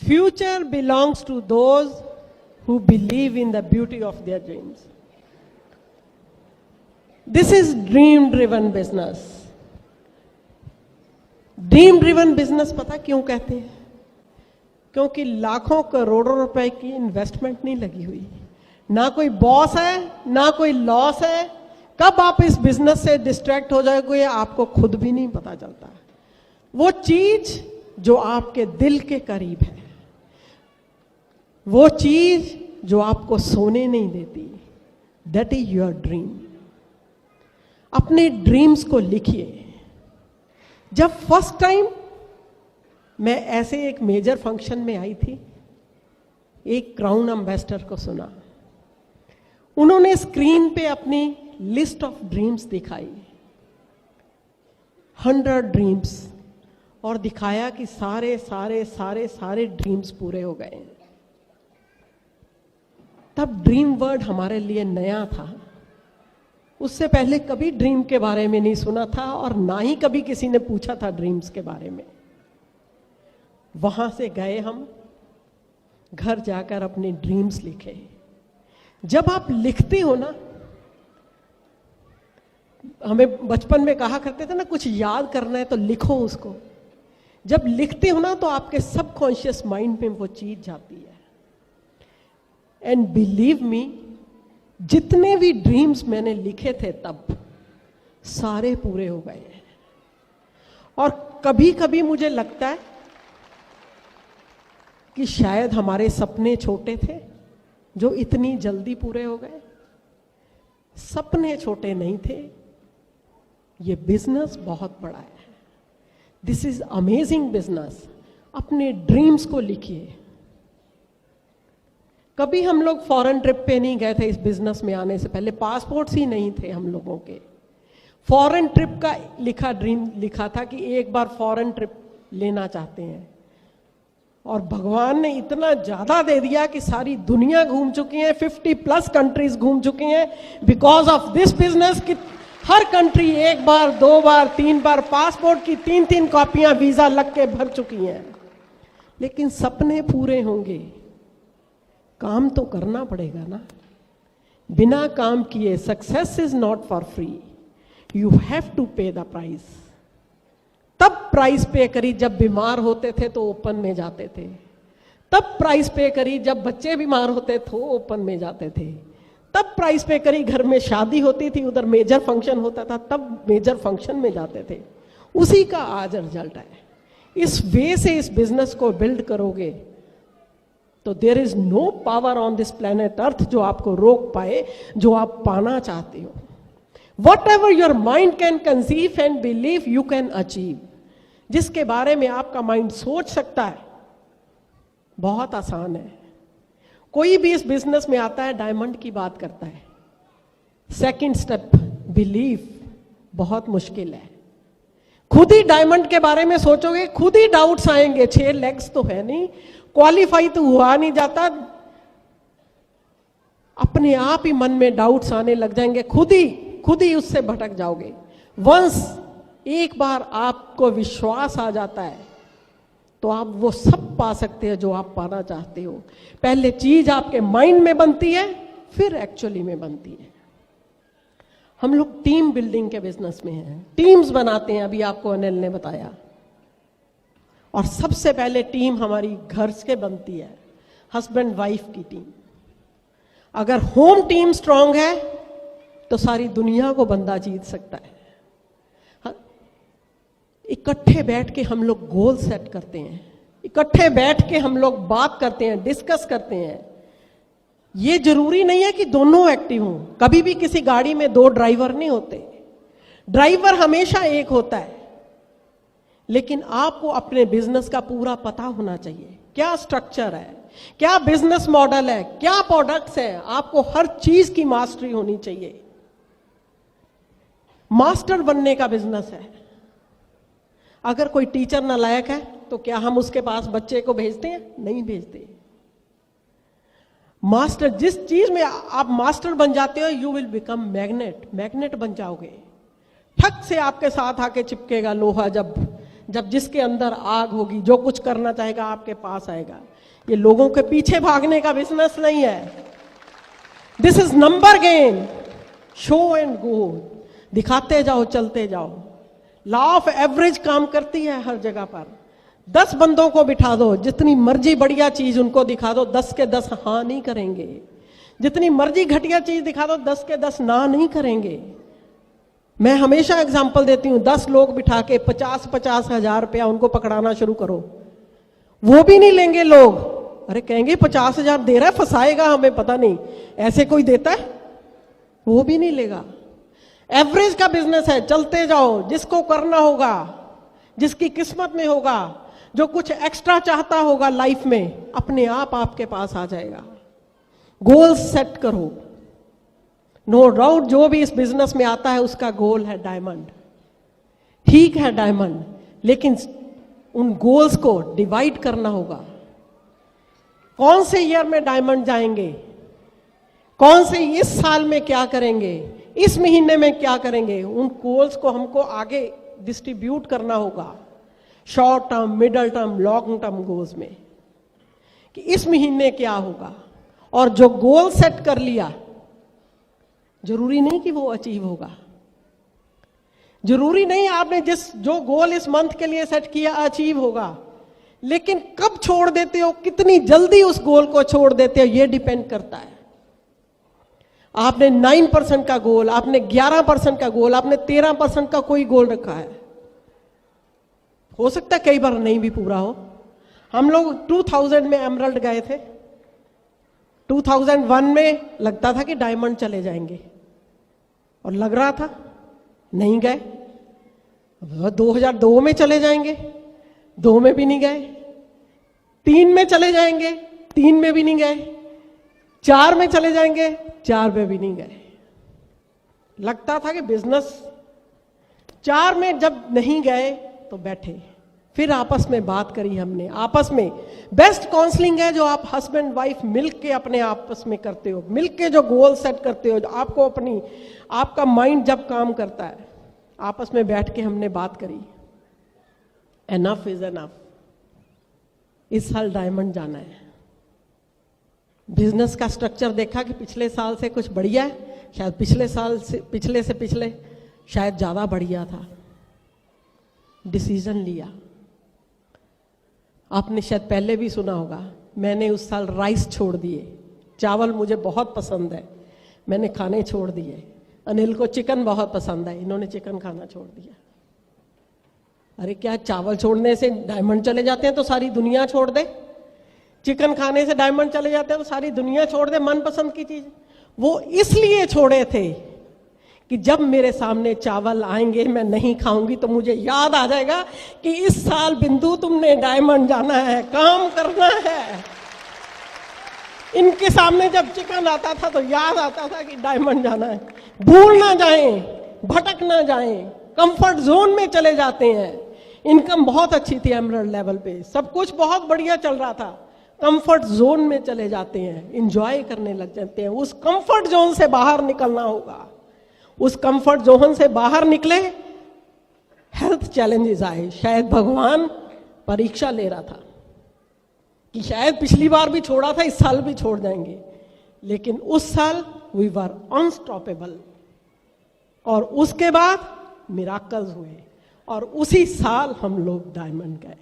Future belongs to those who believe in the beauty of their dreams. This is dream driven business. Dream driven business पता क्यों कहते हैं? क्योंकि लाखों करोड़ों रुपए की इन्वेस्टमेंट नहीं लगी हुई, ना कोई बॉस है ना कोई लॉस है। कब आप इस बिजनेस से डिस्ट्रैक्ट हो जाओगे आपको खुद भी नहीं पता चलता। वो चीज जो आपके दिल के करीब है, वो चीज जो आपको सोने नहीं देती, दैट इज योर ड्रीम। अपने ड्रीम्स को लिखिए। जब फर्स्ट टाइम मैं ऐसे एक मेजर फंक्शन में आई थी, एक क्राउन एम्बेसडर को सुना, उन्होंने स्क्रीन पे अपनी लिस्ट ऑफ ड्रीम्स दिखाई, 100 ड्रीम्स, और दिखाया कि सारे सारे सारे सारे ड्रीम्स पूरे हो गए। तब ड्रीम वर्ड हमारे लिए नया था। उससे पहले कभी ड्रीम के बारे में नहीं सुना था और ना ही कभी किसी ने पूछा था ड्रीम्स के बारे में। वहां से गए हम, घर जाकर अपने ड्रीम्स लिखे। जब आप लिखते हो ना, हमें बचपन में कहा करते थे ना, कुछ याद करना है तो लिखो उसको। जब लिखते हो ना तो आपके सबकॉन्शियस माइंड में वो चीज जाती है। एंड बिलीव मी, जितने भी ड्रीम्स मैंने लिखे थे तब सारे पूरे हो गए हैं। और कभी कभी मुझे लगता है कि शायद हमारे सपने छोटे थे जो इतनी जल्दी पूरे हो गए। सपने छोटे नहीं थे, ये बिजनेस बहुत बड़ा है। This is amazing business. अपने ड्रीम्स को लिखिए। कभी हम लोग फॉरेन ट्रिप पे नहीं गए थे इस बिजनेस में आने से पहले, पासपोर्ट्स ही नहीं थे हम लोगों के। फॉरेन ट्रिप का ड्रीम लिखा था कि एक बार फॉरेन ट्रिप लेना चाहते हैं, और भगवान ने इतना ज्यादा दे दिया कि सारी दुनिया घूम चुकी है, 50+ कंट्रीज घूम चुकी हैं बिकॉज ऑफ दिस बिजनेस। कि हर कंट्री 1 बार 2 बार 3 बार पासपोर्ट की 3-3 कॉपियां वीजा लग के भर चुकी हैं। लेकिन सपने पूरे होंगे, काम तो करना पड़ेगा ना। बिना काम किए success is not for free, you have to pay the price. तब प्राइस पे करी जब बीमार होते थे तो ओपन में जाते थे, तब प्राइस पे करी जब बच्चे बीमार होते थे ओपन में जाते थे, तब प्राइस पे करी घर में शादी होती थी, उधर मेजर फंक्शन होता था तब मेजर फंक्शन में जाते थे। उसी का आज रिजल्ट है। इस वे से इस बिजनेस को बिल्ड करोगे तो there is no power on this planet earth जो आपको रोक पाए जो आप पाना चाहते हो। Whatever your mind can conceive and believe you can achieve. जिसके बारे में आपका माइंड सोच सकता है, बहुत आसान है। कोई भी इस बिजनेस में आता है डायमंड की बात करता है। सेकंड स्टेप बिलीव बहुत मुश्किल है। खुद ही डायमंड के बारे में सोचोगे, खुद ही डाउट्स आएंगे। 6 लेग्स तो है नहीं, क्वालिफाई तो हुआ नहीं जाता, अपने आप ही मन में डाउट्स आने लग जाएंगे, खुद ही उससे भटक जाओगे। वंस एक बार आपको विश्वास आ जाता है तो आप वो सब पा सकते हैं जो आप पाना चाहते हो। पहले चीज आपके माइंड में बनती है, फिर एक्चुअली में बनती है। हम लोग टीम बिल्डिंग के बिजनेस में हैं, टीम्स बनाते हैं, अभी आपको अनिल ने बताया। और सबसे पहले टीम हमारी घर से बनती है, हस्बैंड वाइफ की टीम। अगर होम टीम स्ट्रांग है तो सारी दुनिया को बंदा जीत सकता है। इकट्ठे बैठ के हम लोग गोल सेट करते हैं, इकट्ठे बैठ के हम लोग बात करते हैं, डिस्कस करते हैं। ये जरूरी नहीं है कि दोनों एक्टिव हों। कभी भी किसी गाड़ी में 2 ड्राइवर नहीं होते, ड्राइवर हमेशा एक होता है। लेकिन आपको अपने बिजनेस का पूरा पता होना चाहिए, क्या स्ट्रक्चर है, क्या बिजनेस मॉडल है, क्या प्रोडक्ट्स हैं। आपको हर चीज की मास्टरी होनी चाहिए। मास्टर बनने का बिजनेस है। अगर कोई टीचर नालायक है तो क्या हम उसके पास बच्चे को भेजते हैं? नहीं भेजते। मास्टर, जिस चीज में आप मास्टर बन जाते हो, यू विल बिकम मैग्नेट बन जाओगे। ठक से आपके साथ आके चिपकेगा लोहा। जब जिसके अंदर आग होगी, जो कुछ करना चाहेगा आपके पास आएगा। ये लोगों के पीछे भागने का बिजनेस नहीं है। This is number game, show and go, दिखाते जाओ, चलते जाओ। लॉ ऑफ एवरेज काम करती है हर जगह पर। 10 बंदों को बिठा दो, जितनी मर्जी बढ़िया चीज उनको दिखा दो, 10 के 10 हाँ नहीं करेंगे। जितनी मर्जी घटिया चीज दिखा दो, 10 के 10 ना नहीं करेंगे। मैं हमेशा एग्जाम्पल देती हूं, 10 लोग बिठा के 50-50 हजार रुपया उनको पकड़ाना शुरू करो, वो भी नहीं लेंगे लोग। अरे कहेंगे 50,000 दे रहा है, फंसाएगा हमें, पता नहीं ऐसे कोई देता है, वो भी नहीं लेगा। एवरेज का बिजनेस है, चलते जाओ, जिसको करना होगा, जिसकी किस्मत में होगा, जो कुछ एक्स्ट्रा चाहता होगा लाइफ में, अपने आप आपके पास आ जाएगा। गोल सेट करो। नो डाउट जो भी इस बिजनेस में आता है उसका गोल है डायमंड, ठीक है डायमंड, लेकिन उन गोल्स को डिवाइड करना होगा। कौन से ईयर में डायमंड जाएंगे, कौन से इस साल में क्या करेंगे, इस महीने में क्या करेंगे, उन गोल्स को हमको आगे डिस्ट्रीब्यूट करना होगा, short term, middle term, long term goals में, कि इस महीने क्या होगा। और जो गोल सेट कर लिया, जरूरी नहीं कि वो अचीव होगा, जरूरी नहीं आपने जो गोल इस मंथ के लिए सेट किया अचीव होगा, लेकिन कब छोड़ देते हो, कितनी जल्दी उस गोल को छोड़ देते हो, ये डिपेंड करता है। आपने 9% का गोल, आपने 11% का गोल, आपने 13% का कोई गोल रखा है, हो सकता है कई बार नहीं भी पूरा हो। हम लोग 2000 में एमरल्ड गए थे, 2001 में लगता था कि डायमंड चले जाएंगे और लग रहा था, नहीं गए। 2002 में चले जाएंगे, 2 में भी नहीं गए। 3 में चले जाएंगे, 3 में भी नहीं गए। 4 में चले जाएंगे, 4 में भी नहीं गए। लगता था कि बिजनेस, 4 में जब नहीं गए तो बैठे, फिर आपस में बात करी हमने। आपस में बेस्ट काउंसलिंग है जो आप हस्बैंड वाइफ मिलके अपने आपस में करते हो, मिलके जो गोल सेट करते हो, आपको अपनी, आपका माइंड जब काम करता है, आपस में बैठ के हमने बात करी, एनफ इज एनफ, इस साल डायमंड जाना है। बिजनेस का स्ट्रक्चर देखा कि पिछले साल से कुछ बढ़िया है, शायद पिछले साल से पिछले शायद ज्यादा बढ़िया था। डिसीजन लिया। आपने शायद पहले भी सुना होगा, मैंने उस साल राइस छोड़ दिए, चावल मुझे बहुत पसंद है, मैंने खाने छोड़ दिए। अनिल को चिकन बहुत पसंद है, इन्होंने चिकन खाना छोड़ दिया। अरे क्या चावल छोड़ने से डायमंड चले जाते हैं तो सारी दुनिया छोड़ दे? चिकन खाने से डायमंड चले जाते हैं तो सारी दुनिया छोड़ दे मनपसंद की चीज? वो इसलिए छोड़े थे कि जब मेरे सामने चावल आएंगे मैं नहीं खाऊंगी तो मुझे याद आ जाएगा कि इस साल बिंदु तुमने डायमंड जाना है, काम करना है। इनके सामने जब चिकन आता था तो याद आता था कि डायमंड जाना है। भूल ना जाएं, भटक ना जाएं, कंफर्ट जोन में चले जाते हैं। इनकम बहुत अच्छी थी एमरल्ड लेवल पे, सब कुछ बहुत बढ़िया चल रहा था, कंफर्ट जोन में चले जाते हैं, इंजॉय करने लग जाते हैं। उस कंफर्ट जोन से बाहर निकलना होगा। उस कंफर्ट जोन से बाहर निकले, हेल्थ चैलेंजेस आए। शायद भगवान परीक्षा ले रहा था कि शायद पिछली बार भी छोड़ा था, इस साल भी छोड़ जाएंगे, लेकिन उस साल वी वर अनस्टॉपेबल। और उसके बाद मिराकल्स हुए और उसी साल हम लोग डायमंड गए।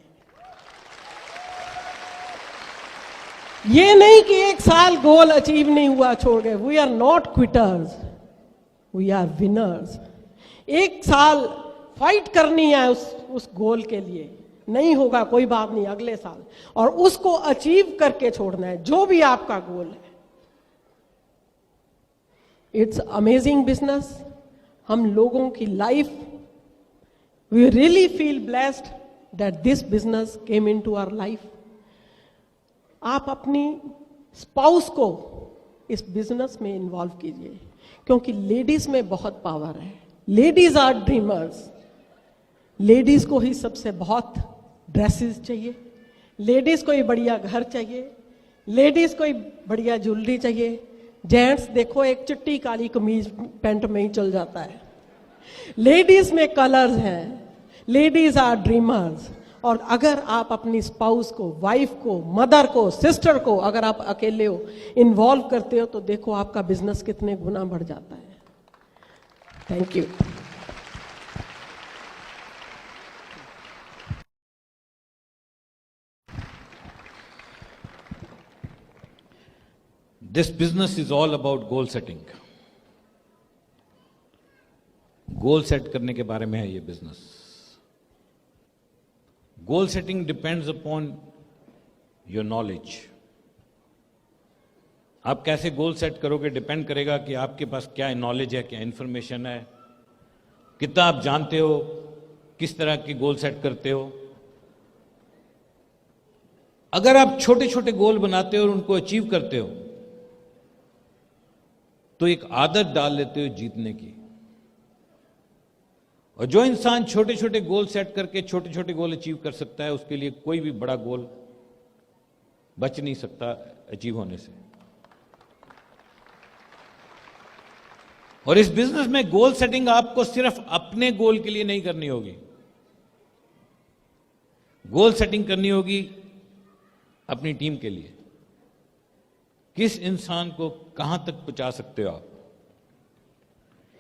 ये नहीं कि एक साल गोल अचीव नहीं हुआ छोड़ गए। We are not quitters, we are winners. एक साल फाइट करनी है उस गोल के लिए, नहीं होगा कोई बात नहीं, अगले साल, और उसको अचीव करके छोड़ना है जो भी आपका गोल है। It's amazing business. हम लोगों की life, we really feel blessed that this business came into our life. आप अपनी स्पाउस को इस बिजनेस में इन्वॉल्व कीजिए, क्योंकि लेडीज में बहुत पावर है। Ladies are dreamers. लेडीज को ही सबसे बहुत ड्रेसेस चाहिए, लेडीज को ही बढ़िया घर चाहिए, लेडीज को ही बढ़िया ज्वेलरी चाहिए। जेंट्स देखो एक चिट्टी काली कमीज पैंट में ही चल जाता है। लेडीज में कलर्स हैं, लेडीज आर ड्रीमर्स। और अगर आप अपनी स्पाउस को, वाइफ को, मदर को, सिस्टर को अगर आप अकेले हो, इन्वॉल्व करते हो, तो देखो आपका बिजनेस कितने गुना बढ़ जाता है। Thank you. This business is all about goal setting. Goal set करने के बारे में है ये business. Goal setting depends upon your knowledge. आप कैसे गोल सेट करोगे डिपेंड करेगा कि आपके पास क्या नॉलेज है, क्या इंफॉर्मेशन है, कितना आप जानते हो, किस तरह की गोल सेट करते हो। अगर आप छोटे छोटे गोल बनाते हो और उनको अचीव करते हो तो एक आदत डाल लेते हो जीतने की। और जो इंसान छोटे छोटे गोल सेट करके छोटे छोटे गोल अचीव कर सकता है, उसके लिए कोई भी बड़ा गोल बच नहीं सकता अचीव होने से। और इस बिजनेस में गोल सेटिंग आपको सिर्फ अपने गोल के लिए नहीं करनी होगी, गोल सेटिंग करनी होगी अपनी टीम के लिए। किस इंसान को कहां तक पहुंचा सकते हो आप?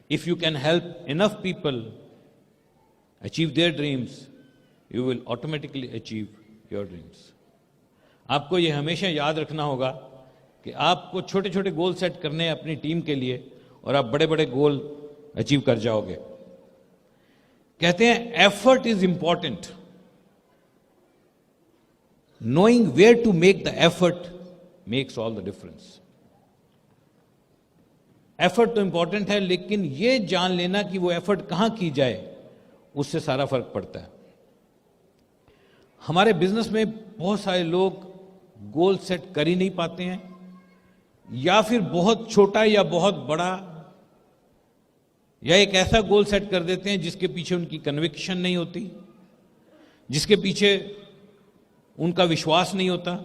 If you can help enough people achieve their dreams, you will automatically achieve your dreams. आपको यह हमेशा याद रखना होगा कि आपको छोटे छोटे गोल सेट करने हैं अपनी टीम के लिए और आप बड़े बड़े गोल अचीव कर जाओगे। कहते हैं effort is important, knowing where to make the effort makes all the difference. Effort तो इंपॉर्टेंट है, लेकिन ये जान लेना कि वो एफर्ट कहां की जाए, उससे सारा फर्क पड़ता है। हमारे बिजनेस में बहुत सारे लोग गोल सेट कर ही नहीं पाते हैं, या फिर बहुत छोटा या बहुत बड़ा, या एक ऐसा गोल सेट कर देते हैं जिसके पीछे उनकी कन्विक्शन नहीं होती, जिसके पीछे उनका विश्वास नहीं होता,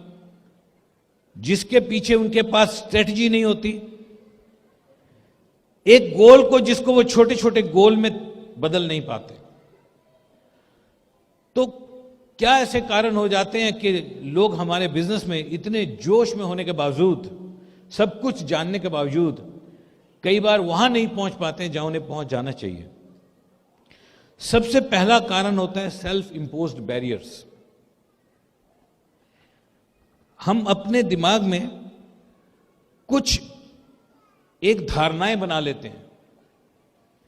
जिसके पीछे उनके पास स्ट्रेटजी नहीं होती। एक गोल को जिसको वो छोटे छोटे गोल में बदल नहीं पाते। तो क्या ऐसे कारण हो जाते हैं कि लोग हमारे बिजनेस में इतने जोश में होने के बावजूद, सब कुछ जानने के बावजूद, कई बार वहां नहीं पहुंच पाते जहां उन्हें पहुंच जाना चाहिए। सबसे पहला कारण होता है सेल्फ इंपोज्ड बैरियर्स। हम अपने दिमाग में कुछ एक धारणाएं बना लेते हैं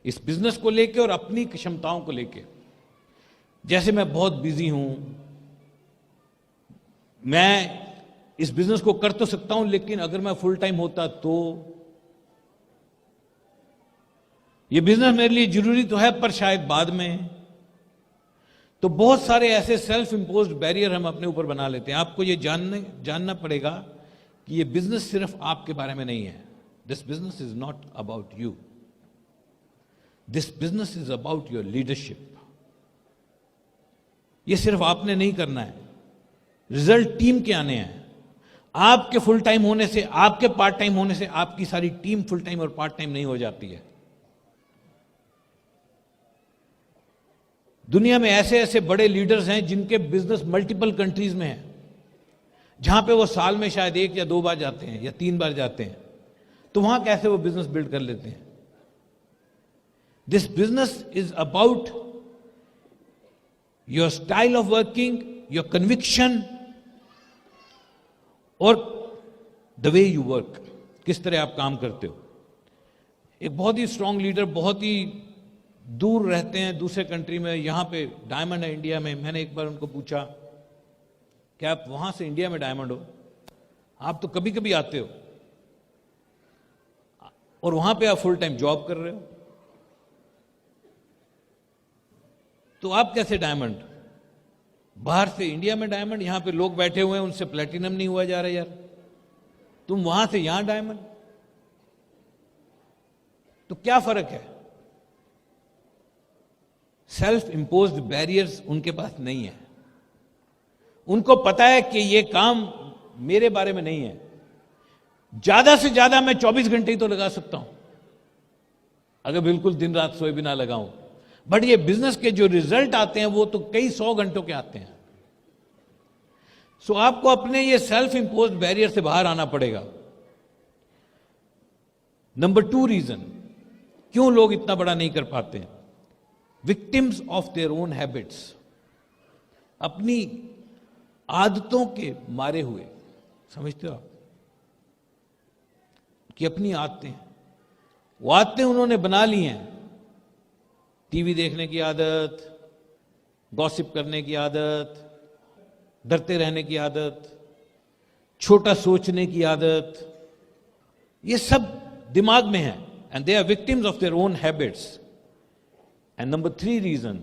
इस बिजनेस को लेके और अपनी क्षमताओं को लेके। जैसे मैं बहुत बिजी हूं, मैं इस बिजनेस को कर तो सकता हूं, लेकिन अगर मैं फुल टाइम होता तो ये बिजनेस मेरे लिए जरूरी तो है पर शायद बाद में। तो बहुत सारे ऐसे सेल्फ इंपोज्ड बैरियर हम अपने ऊपर बना लेते हैं। आपको ये जानना पड़ेगा कि ये बिजनेस सिर्फ आपके बारे में नहीं है। This business is not about you, this business is about your leadership. ये सिर्फ आपने नहीं करना है, रिजल्ट टीम के आने हैं। आपके फुल टाइम होने से, आपके पार्ट टाइम होने से आपकी सारी टीम फुल टाइम और पार्ट टाइम नहीं हो जाती है। दुनिया में ऐसे ऐसे बड़े लीडर्स हैं जिनके बिजनेस मल्टीपल कंट्रीज में है, जहां पे वो साल में शायद 1 या 2 बार जाते हैं या 3 बार जाते हैं। तो वहां कैसे वो बिजनेस बिल्ड कर लेते हैं? This business is about your style of working, your conviction और द वे यू वर्क, किस तरह आप काम करते हो। एक बहुत ही स्ट्रांग लीडर बहुत ही दूर रहते हैं, दूसरे कंट्री में, यहां पे डायमंड है इंडिया में। मैंने एक बार उनको पूछा कि आप वहां से इंडिया में डायमंड हो, आप तो कभी कभी आते हो और वहां पे आप फुल टाइम जॉब कर रहे हो, तो आप कैसे डायमंड? बाहर से इंडिया में डायमंड, यहां पे लोग बैठे हुए हैं उनसे प्लेटिनम नहीं हुआ जा रहा यार, तुम वहां से यहां डायमंड, तो क्या फर्क है? सेल्फ इंपोज्ड बैरियर्स उनके पास नहीं है। उनको पता है कि ये काम मेरे बारे में नहीं है। ज्यादा से ज्यादा मैं 24 घंटे ही तो लगा सकता हूं, अगर बिल्कुल दिन रात सोए भी ना लगाऊं। बट ये बिजनेस के जो रिजल्ट आते हैं वो तो कई 100 घंटों के आते हैं। सो आपको अपने ये सेल्फ इंपोज्ड बैरियर से बाहर आना पड़ेगा। नंबर 2 रीजन क्यों लोग इतना बड़ा नहीं कर पाते हैं, victims of their own habits, अपनी आदतों के मारे हुए। समझते हो आप कि अपनी आदतें, वो आदतें उन्होंने बना ली हैं, टीवी देखने की आदत, गॉसिप करने की आदत, डरते रहने की आदत, छोटा सोचने की आदत, ये सब दिमाग में है, and they are victims of their own habits. And number 3 reason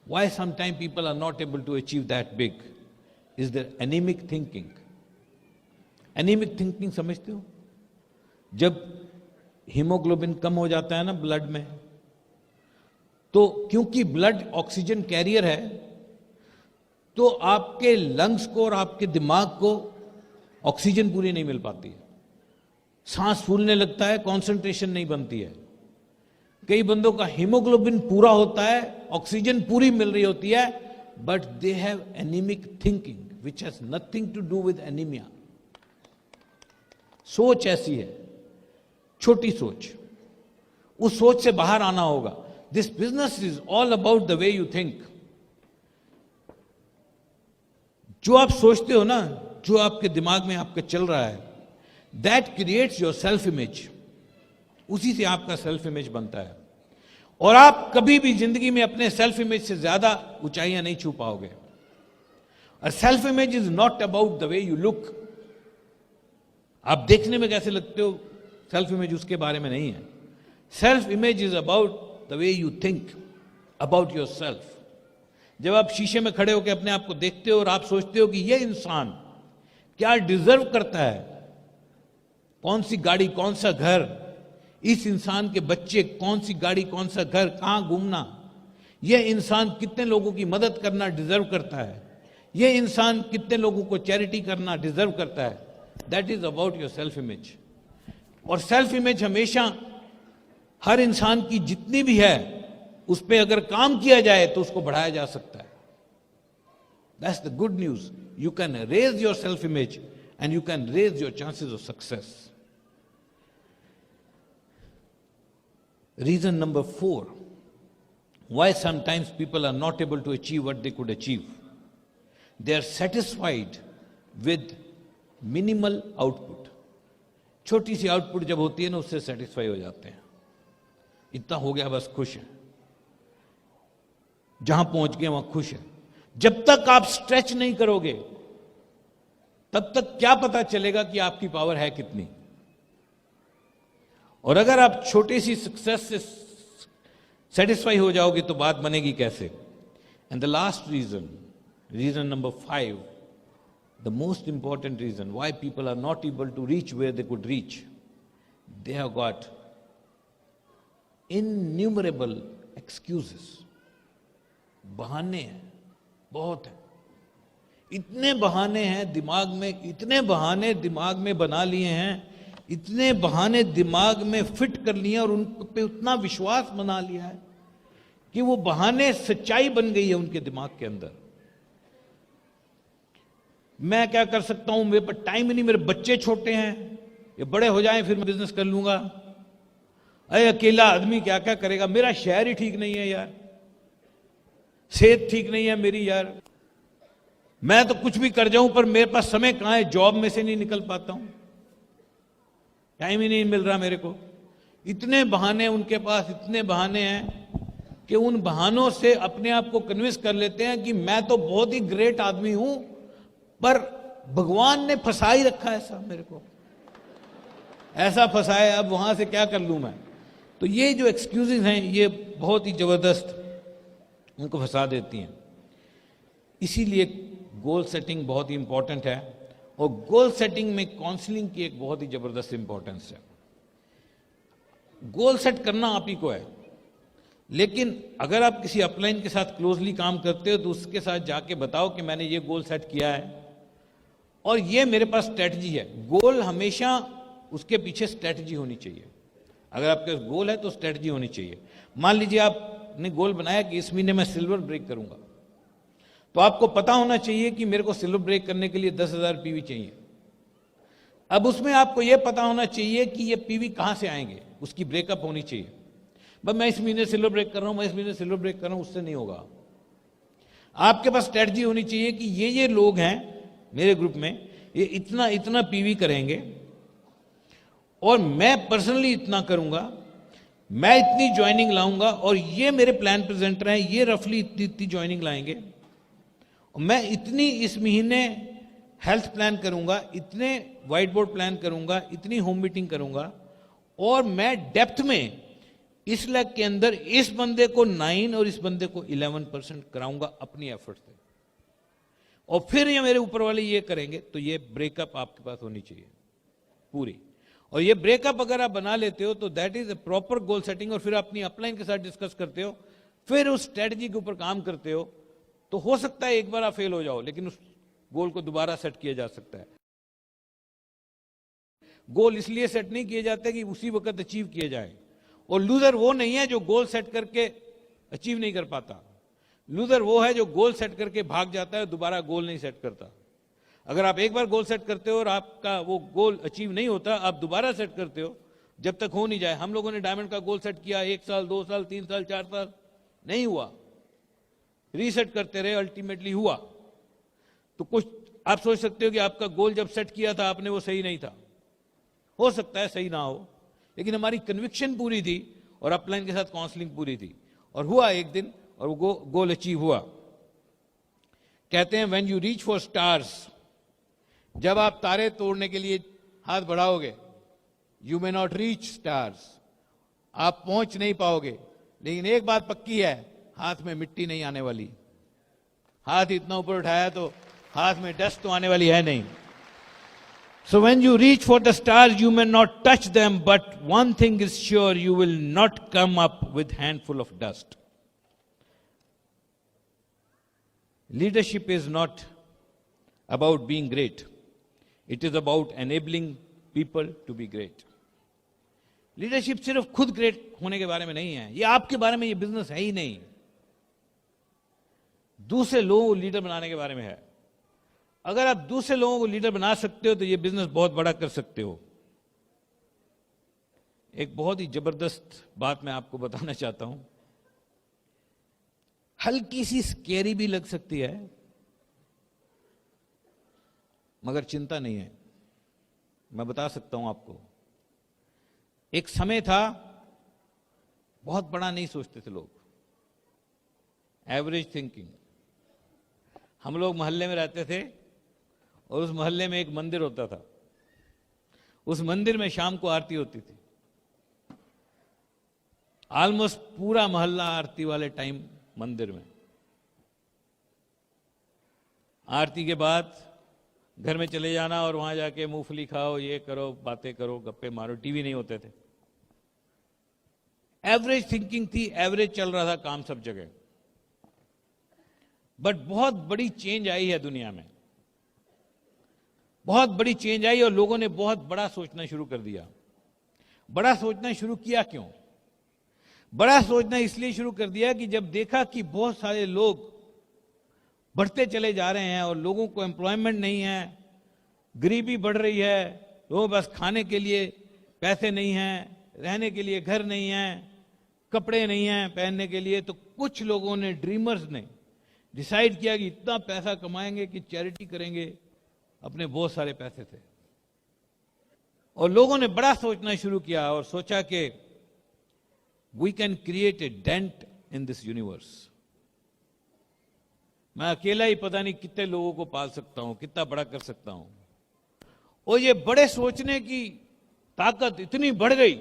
why sometimes people are not able to achieve that big is their anemic thinking. Anemic thinking समझते हो? जब हीमोग्लोबिन कम हो जाता है ना ब्लड में, तो क्योंकि ब्लड ऑक्सीजन कैरियर है, तो आपके लंग्स को और आपके दिमाग को ऑक्सीजन पूरी नहीं मिल पाती है, सांस फूलने लगता है, कंसंट्रेशन नहीं बनती है। कई बंदों का हीमोग्लोबिन पूरा होता है, ऑक्सीजन पूरी मिल रही होती है, but they have anaemic thinking which has nothing to do with anaemia. सोच ऐसी है, छोटी सोच, उस सोच से बाहर आना होगा। This business is all about the way you think. जो आप सोचते हो ना, जो आपके दिमाग में आपके चल रहा है, that creates your self image, उसी से आपका सेल्फ इमेज बनता है। और आप कभी भी जिंदगी में अपने सेल्फ इमेज से ज्यादा ऊंचाइयां नहीं छू पाओगे। और self image is not about the way you look, आप देखने में कैसे लगते हो, सेल्फ इमेज उसके बारे में नहीं है। Self image is about the way you think about your self. जब आप शीशे में खड़े होकर अपने आप को देखते हो और आप सोचते हो कि यह इंसान क्या डिजर्व करता है, कौन सी गाड़ी, कौन सा घर, इस इंसान के बच्चे, कौन सी गाड़ी, कौन सा घर, कहां घूमना, यह इंसान कितने लोगों की मदद करना डिजर्व करता है, यह इंसान कितने लोगों को चैरिटी करना डिजर्व करता है, that is about your self image. और सेल्फ इमेज हमेशा हर इंसान की जितनी भी है, उस पर अगर काम किया जाए तो उसको बढ़ाया जा सकता है। That's the good news. You can raise your self image and you can raise your chances of success. Reason number 4, why sometimes people are not able to achieve what they could achieve. They are satisfied with minimal output. छोटी सी output जब होती है ना, उससे satisfy हो जाते हैं, इतना हो गया बस, खुश है, जहां पहुंच गए वहां खुश है। जब तक आप स्ट्रेच नहीं करोगे, तब तक क्या पता चलेगा कि आपकी पावर है कितनी। और अगर आप छोटी सी सक्सेस से सेटिस्फाई हो जाओगे तो बात बनेगी कैसे। And the last reason, reason number 5, the most important reason why people are not able to reach where they could reach, they have got innumerable excuses. बहाने हैं, बहुत है, इतने बहाने हैं दिमाग में, इतने बहाने दिमाग में बना लिए हैं, इतने बहाने दिमाग में फिट कर लिए और उन पे उतना विश्वास बना लिया है कि वो बहाने सच्चाई बन गई है उनके दिमाग के अंदर। मैं क्या कर सकता हूं, मेरे पास टाइम ही नहीं, मेरे बच्चे छोटे हैं, ये बड़े हो जाएं फिर मैं बिजनेस कर लूंगा। अरे अकेला आदमी क्या क्या करेगा, मेरा शहर ही ठीक नहीं है यार, सेहत ठीक नहीं है मेरी यार, मैं तो कुछ भी कर जाऊं पर मेरे पास समय कहां है, जॉब में से नहीं निकल पाता हूं, टाइम ही नहीं मिल रहा मेरे को। इतने बहाने उनके पास, इतने बहाने हैं कि उन बहानों से अपने आप को कन्विंस कर लेते हैं कि मैं तो बहुत ही ग्रेट आदमी हूं, पर भगवान ने फंसा ही रखा है ऐसा मेरे को, ऐसा फंसाए, अब वहां से क्या कर लूं मैं। तो ये जो एक्सक्यूजेस हैं, ये बहुत ही जबरदस्त उनको फंसा देती हैं। इसीलिए गोल सेटिंग बहुत ही इंपॉर्टेंट है, और गोल सेटिंग में काउंसलिंग की एक बहुत ही जबरदस्त इंपॉर्टेंस है। गोल सेट करना आप ही को है, लेकिन अगर आप किसी अपलाइन के साथ क्लोजली काम करते हो तो उसके साथ जाके बताओ कि मैंने ये गोल सेट किया है और ये मेरे पास स्ट्रेटजी है। गोल हमेशा उसके पीछे स्ट्रेटजी होनी चाहिए। अगर आपके पास गोल है तो स्ट्रेटजी होनी चाहिए। मान लीजिए आपने गोल बनाया कि इस महीने मैं सिल्वर ब्रेक करूंगा, तो आपको पता होना चाहिए कि मेरे को सिल्वर ब्रेक करने के लिए 10,000 पीवी चाहिए। अब उसमें आपको यह पता होना चाहिए कि ये पीवी कहां से आएंगे, उसकी ब्रेकअप होनी चाहिए। बस मैं इस महीने सिल्वर ब्रेक कर रहा हूं, मैं इस महीने सिल्वर ब्रेक कर रहा हूं, उससे नहीं होगा। आपके पास स्ट्रेटजी होनी चाहिए कि ये लोग हैं मेरे ग्रुप में, ये इतना इतना पीवी करेंगे और मैं पर्सनली इतना करूंगा, मैं इतनी ज्वाइनिंग लाऊंगा और ये मेरे प्लान प्रेजेंटर हैं, ये रफली इतनी इतनी ज्वाइनिंग लाएंगे, मैं इतनी इस महीने हेल्थ प्लान करूंगा, इतने व्हाइट बोर्ड प्लान करूंगा, इतनी होम मीटिंग करूंगा और मैं डेप्थ में इस लाख के अंदर इस बंदे को 9 और इस बंदे को 11% कराऊंगा अपनी एफर्ट से, और फिर ये मेरे ऊपर वाले ये करेंगे। तो ये ब्रेकअप आपके पास होनी चाहिए पूरी, और ये ब्रेकअप अगर आप बना लेते हो तो that is a proper goal setting, और फिर अपनी अपलाइन के साथ डिस्कस करते हो, फिर उस स्ट्रेटजी के ऊपर काम करते हो, तो हो सकता है एक बार आप फेल हो जाओ, लेकिन उस गोल को दोबारा सेट किया जा सकता है। गोल इसलिए सेट नहीं किए जाते कि उसी वक्त अचीव किए जाए, और लूजर वो नहीं है जो गोल सेट करके अचीव नहीं कर पाता। लूजर वो है जो गोल सेट करके भाग जाता है, दोबारा गोल नहीं सेट करता। अगर आप एक बार गोल सेट करते हो और आपका वो गोल अचीव नहीं होता, आप दोबारा सेट करते हो जब तक हो नहीं जाए। हम लोगों ने डायमंड का गोल सेट किया, 1 साल 2 साल 3 साल 4 साल, नहीं हुआ, रीसेट करते रहे, अल्टीमेटली हुआ। तो कुछ आप सोच सकते हो कि आपका गोल जब सेट किया था आपने वो सही नहीं था, हो सकता है सही ना हो, लेकिन हमारी कन्विक्शन पूरी थी और अपलाइन के साथ काउंसलिंग पूरी थी, और हुआ एक दिन, और वो गोल अचीव हुआ। कहते हैं when you reach for stars, जब आप तारे तोड़ने के लिए हाथ बढ़ाओगे, you may not reach stars, आप पहुंच नहीं पाओगे, लेकिन एक बात पक्की है, हाथ में मिट्टी नहीं आने वाली। हाथ इतना ऊपर उठाया तो हाथ में डस्ट तो आने वाली है नहीं। So when you reach for the stars, you may not touch them, but one thing is sure, you will not come up with handful of dust. Leadership is not about being great. It is about enabling people to be great. Leadership सिर्फ खुद great होने के बारे में नहीं है, ये आपके बारे में, ये बिजनेस है ही नहीं, दूसरे लोगों को लीडर बनाने के बारे में है। अगर आप दूसरे लोगों को लीडर बना सकते हो तो ये बिजनेस बहुत बड़ा कर सकते हो। एक बहुत ही जबरदस्त बात मैं आपको बताना चाहता हूं, हल्की सी स्केरी भी लग सकती है, मगर चिंता नहीं है, मैं बता सकता हूं आपको। एक समय था बहुत बड़ा नहीं सोचते थे लोग, एवरेज थिंकिंग। हम लोग मोहल्ले में रहते थे और उस मोहल्ले में एक मंदिर होता था, उस मंदिर में शाम को आरती होती थी। ऑलमोस्ट पूरा मोहल्ला आरती वाले टाइम मंदिर में, आरती के बाद घर में चले जाना और वहां जाके मूंगफली खाओ, ये करो, बातें करो, गप्पे मारो, टीवी नहीं होते थे। एवरेज थिंकिंग थी, एवरेज चल रहा था काम सब जगह। बट बहुत बड़ी चेंज आई है दुनिया में, बहुत बड़ी चेंज आई और लोगों ने बहुत बड़ा सोचना शुरू कर दिया। बड़ा सोचना शुरू किया क्यों? बड़ा सोचना इसलिए शुरू कर दिया कि जब देखा कि बहुत सारे लोग बढ़ते चले जा रहे हैं और लोगों को एम्प्लॉयमेंट नहीं है, गरीबी बढ़ रही है, लोगों बस खाने के लिए पैसे नहीं हैं, रहने के लिए घर नहीं है, कपड़े नहीं हैं पहनने के लिए, तो कुछ लोगों ने, ड्रीमर्स ने डिसाइड किया कि इतना पैसा कमाएंगे कि चैरिटी करेंगे। अपने बहुत सारे पैसे थे और लोगों ने बड़ा सोचना शुरू किया और सोचा कि we can create a dent in this universe. मैं अकेला ही पता नहीं कितने लोगों को पाल सकता हूं, कितना बड़ा कर सकता हूं। और ये बड़े सोचने की ताकत इतनी बढ़ गई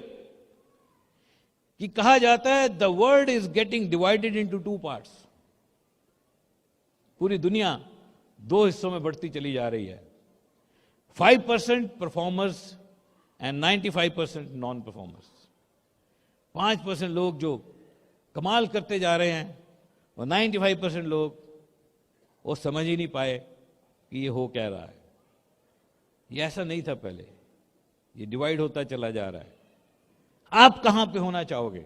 कि कहा जाता है the world is getting divided into 2 parts. पूरी दुनिया 2 हिस्सों में बढ़ती चली जा रही है, 5% परफॉर्मर्स एंड 95% नॉन परफॉर्मर्स। 5% लोग जो कमाल करते जा रहे हैं और 95% लोग वो समझ ही नहीं पाए कि ये हो क्या रहा है। ये ऐसा नहीं था पहले, ये डिवाइड होता चला जा रहा है। आप कहां पे होना चाहोगे,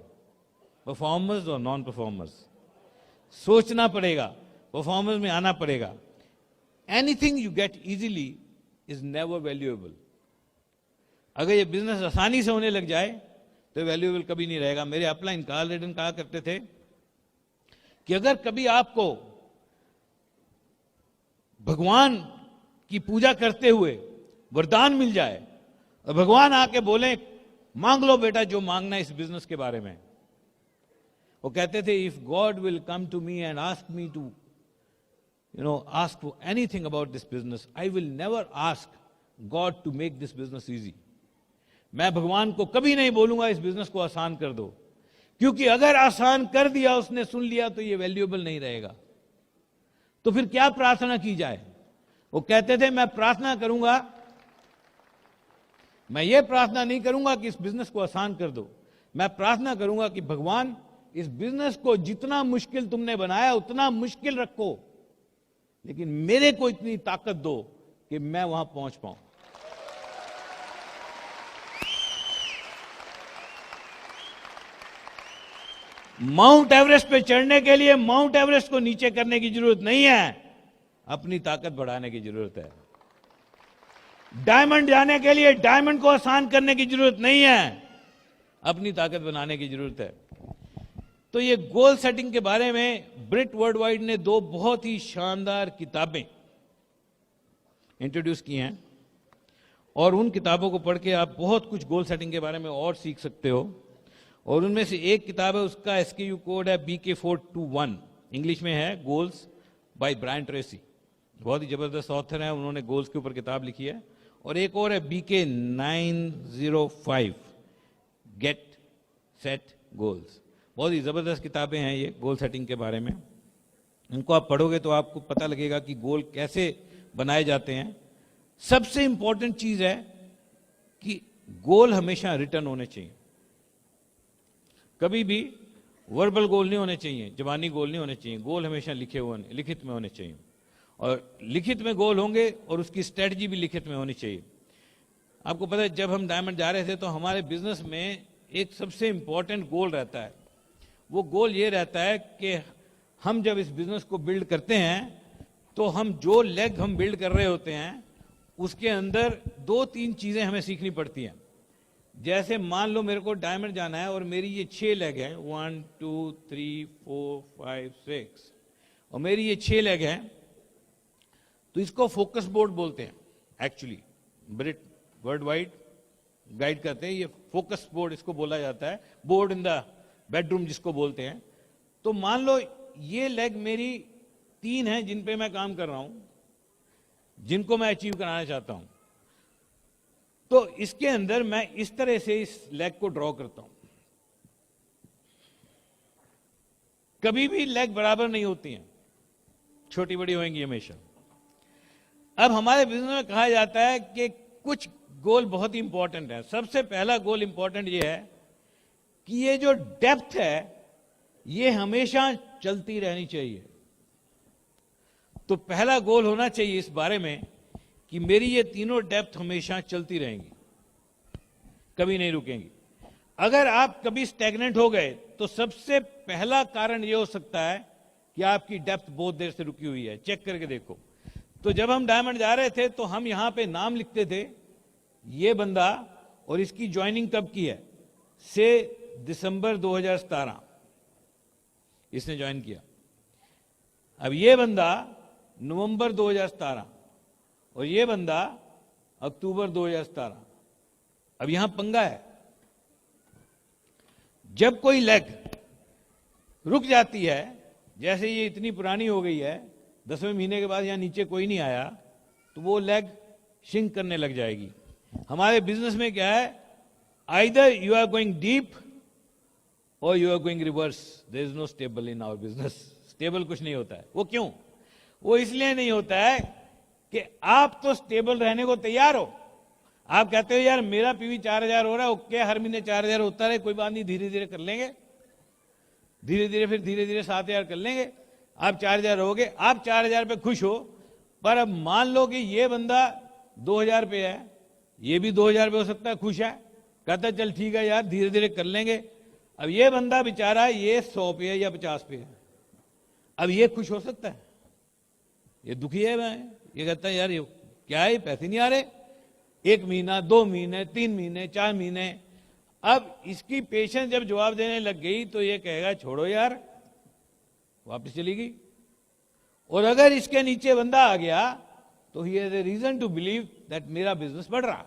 परफॉर्मर्स और नॉन परफॉर्मर्स? सोचना पड़ेगा। परफॉर्मेंस में आना पड़ेगा। Anything you get easily is never valuable. अगर ये बिजनेस आसानी से होने लग जाए तो वैल्यूएबल कभी नहीं रहेगा। मेरे अपलाइन कार्ल रेडन कहा करते थे कि अगर कभी आपको भगवान की पूजा करते हुए वरदान मिल जाए और भगवान आके बोले मांग लो बेटा जो मांगना है इस बिजनेस के बारे में, वो कहते थे if God will come to me and ask me to ask for anything about this business, I will never ask God to make this business easy. मैं भगवान को कभी नहीं बोलूंगा इस बिजनेस को आसान कर दो, क्योंकि अगर आसान कर दिया, उसने सुन लिया तो ये वैल्यूएबल नहीं रहेगा। तो फिर क्या प्रार्थना की जाए? वो कहते थे मैं प्रार्थना करूंगा, मैं ये प्रार्थना नहीं करूंगा कि इस बिजनेस को आसान कर दो, मैं प्रार्थना करूंगा कि भगवान इस बिजनेस को जितना मुश्किल तुमने बनाया उतना मुश्किल रखो, लेकिन मेरे को इतनी ताकत दो कि मैं वहां पहुंच पाऊं। माउंट एवरेस्ट पे चढ़ने के लिए माउंट एवरेस्ट को नीचे करने की जरूरत नहीं है, अपनी ताकत बढ़ाने की जरूरत है। डायमंड जाने के लिए डायमंड को आसान करने की जरूरत नहीं है, अपनी ताकत बनाने की जरूरत है। तो ये गोल सेटिंग के बारे में ब्रिट वर्ल्डवाइड ने 2 बहुत ही शानदार किताबें इंट्रोड्यूस की हैं, और उन किताबों को पढ़ के आप बहुत कुछ गोल सेटिंग के बारे में और सीख सकते हो। और उनमें से एक किताब है, उसका SKU कोड है BK421, इंग्लिश में है गोल्स बाय ब्रायन ट्रेसी। बहुत ही जबरदस्त ऑथर है, उन्होंने गोल्स के ऊपर किताब लिखी है। और एक और है BK905 गेट सेट गोल्स। बहुत ही जबरदस्त किताबें हैं ये गोल सेटिंग के बारे में। इनको आप पढ़ोगे तो आपको पता लगेगा कि गोल कैसे बनाए जाते हैं। सबसे इंपॉर्टेंट चीज है कि गोल हमेशा रिटर्न होने चाहिए, कभी भी वर्बल गोल नहीं होने चाहिए, जबानी गोल नहीं होने चाहिए। गोल हमेशा लिखित में होने चाहिए, और लिखित में गोल होंगे और उसकी स्ट्रेटजी भी लिखित में होनी चाहिए। आपको पता है जब हम डायमंड जा रहे थे तो हमारे बिजनेस में एक सबसे इंपॉर्टेंट गोल रहता है। वो गोल ये रहता है कि हम जब इस बिजनेस को बिल्ड करते हैं तो हम जो लेग हम बिल्ड कर रहे होते हैं उसके अंदर 2-3 चीजें हमें सीखनी पड़ती हैं। जैसे मान लो मेरे को डायमंड जाना है और मेरी ये 6 लेग है, 1 2 3 4 5 6, और मेरी ये 6 लेग है, तो इसको फोकस बोर्ड बोलते हैं। एक्चुअली ब्रिट वर्ल्ड वाइड गाइड करते हैं, ये फोकस बोर्ड इसको बोला जाता है, बोर्ड इन द बेडरूम जिसको बोलते हैं। तो मान लो ये लेग मेरी 3 है जिन पे मैं काम कर रहा हूं, जिनको मैं अचीव कराना चाहता हूं। तो इसके अंदर मैं इस तरह से इस लेग को ड्रॉ करता हूं। कभी भी लेग बराबर नहीं होती हैं, छोटी बड़ी होंगी हमेशा। अब हमारे बिजनेस में कहा जाता है कि कुछ गोल बहुत ही इंपॉर्टेंट है। सबसे पहला गोल इंपॉर्टेंट ये है कि ये जो डेप्थ है ये हमेशा चलती रहनी चाहिए। तो पहला गोल होना चाहिए इस बारे में कि मेरी ये तीनों डेप्थ हमेशा चलती रहेंगी, कभी नहीं रुकेंगी। अगर आप कभी स्टैग्नेंट हो गए तो सबसे पहला कारण यह हो सकता है कि आपकी डेप्थ बहुत देर से रुकी हुई है। चेक करके देखो। तो जब हम डायमंड जा रहे थे तो हम यहां पे नाम लिखते थे, ये बंदा, और इसकी ज्वाइनिंग कब की है, से दिसंबर 2017 इसने ज्वाइन किया। अब ये बंदा नवंबर 2017 और ये बंदा अक्टूबर 2017। अब यहां पंगा है, जब कोई लेग रुक जाती है, जैसे ये इतनी पुरानी हो गई है, 10वें महीने के बाद यहां नीचे कोई नहीं आया, तो वो लेग शिंक करने लग जाएगी। हमारे बिजनेस में क्या है, either you are going deep or you are going reverse. There is no stable in our business. Stable कुछ नहीं होता है। वो क्यों? वो इसलिए नहीं होता है कि आप तो स्टेबल रहने को तैयार हो। आप कहते हो यार मेरा पीवी 4000 हो रहा है, ओके, हर महीने 4000 होता रहे, कोई बात नहीं, धीरे धीरे कर लेंगे, धीरे धीरे फिर धीरे धीरे 7000 कर लेंगे। आप 4000 हो गए, आप 4000 पे खुश हो। पर अब मान लो कि ये बंदा 2000 पे है, ये भी 2000 पे हो सकता है, खुश है, कहता है चल ठीक है यार धीरे धीरे कर लेंगे। अब ये बंदा बेचारा ये 100 पे है या 50 पे है, अब ये खुश हो सकता है? ये दुखी है, मैं ये कहता है यार ये क्या है, पैसे नहीं आ रहे, 1 महीना 2 महीने 3 महीने 4 महीने। अब इसकी पेशेंस जब जवाब देने लग गई तो ये कहेगा छोड़ो यार, वापस चली गई। और अगर इसके नीचे बंदा आ गया तो he has a reason to believe that मेरा बिजनेस बढ़ रहा।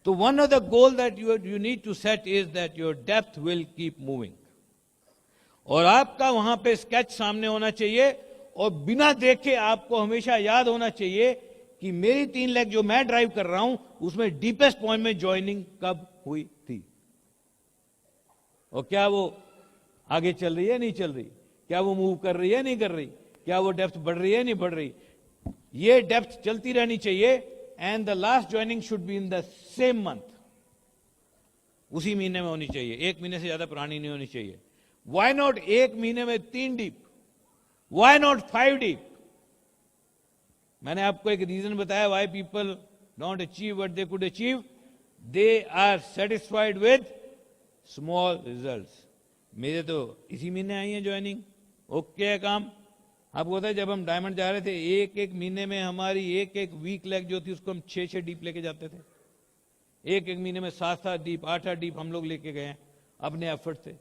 तो one of the goal that you need to set is that your depth will keep moving, और आपका वहां पे स्केच सामने होना चाहिए, और बिना देखे आपको हमेशा याद होना चाहिए कि मेरी 3 लाख जो मैं ड्राइव कर रहा हूं उसमें डीपेस्ट पॉइंट में ज्वाइनिंग कब हुई थी, और क्या वो आगे चल रही है नहीं चल रही, क्या वो मूव कर रही है नहीं कर रही, क्या वो डेप्थ बढ़ रही है नहीं बढ़ रही। ये डेप्थ चलती रहनी चाहिए, and the last joining should be in the same month, उसी महीने में होनी चाहिए, 1 महीने से ज्यादा पुरानी नहीं होनी चाहिए। वाई नॉट 1 महीने में 3 डीप, वाई नॉट 5 डीप। मैंने आपको एक रीजन बताया why people don't achieve what they could achieve, they are satisfied with small results. मेरे तो इसी महीने आई है ज्वाइनिंग, ओके है काम। आपको पता है जब हम डायमंड जा रहे थे, एक महीने में हमारी एक वीक लेग जो थी उसको हम 6 डीप लेके जाते थे। एक महीने में 7 डीप 8 डीप हम लोग लेके गए अपने एफर्ट से,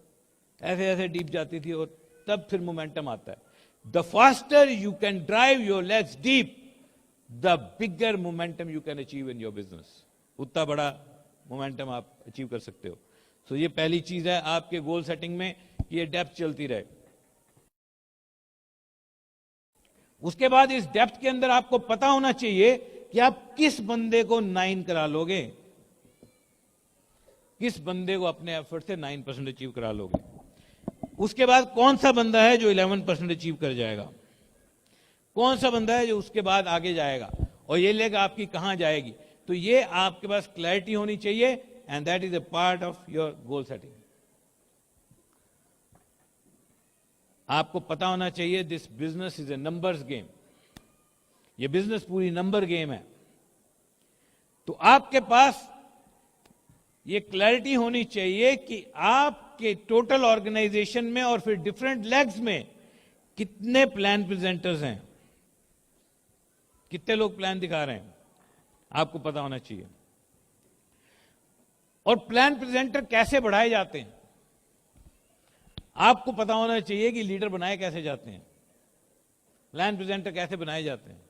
ऐसे ऐसे डीप जाती थी, और तब फिर मोमेंटम आता है। The faster you can drive your legs deep, the bigger momentum you can achieve in your business. उतना बड़ा मोमेंटम आप अचीव कर सकते हो। सो ये पहली चीज है आपके गोल सेटिंग में कि ये डेप्थ चलती रहे। उसके बाद इस डेप्थ के अंदर आपको पता होना चाहिए कि आप किस बंदे को 9 करा लोगे, किस बंदे को अपने एफर्ट से 9% अचीव करा लोगे। उसके बाद कौन सा बंदा है जो 11% अचीव कर जाएगा, कौन सा बंदा है जो उसके बाद आगे जाएगा, और ये लेग आपकी कहां जाएगी। तो ये आपके पास क्लैरिटी होनी चाहिए, and that is a part of your goal setting. आपको पता होना चाहिए this business is a numbers game, ये बिजनेस पूरी नंबर गेम है। तो आपके पास ये क्लैरिटी होनी चाहिए कि आपके टोटल ऑर्गेनाइजेशन में और फिर डिफरेंट लेग्स में कितने प्लान प्रेजेंटर्स हैं, कितने लोग प्लान दिखा रहे हैं, आपको पता होना चाहिए। और प्लान प्रेजेंटर कैसे बढ़ाए जाते हैं, आपको पता होना चाहिए कि लीडर बनाए कैसे जाते हैं, प्लान प्रेजेंटर कैसे बनाए जाते हैं।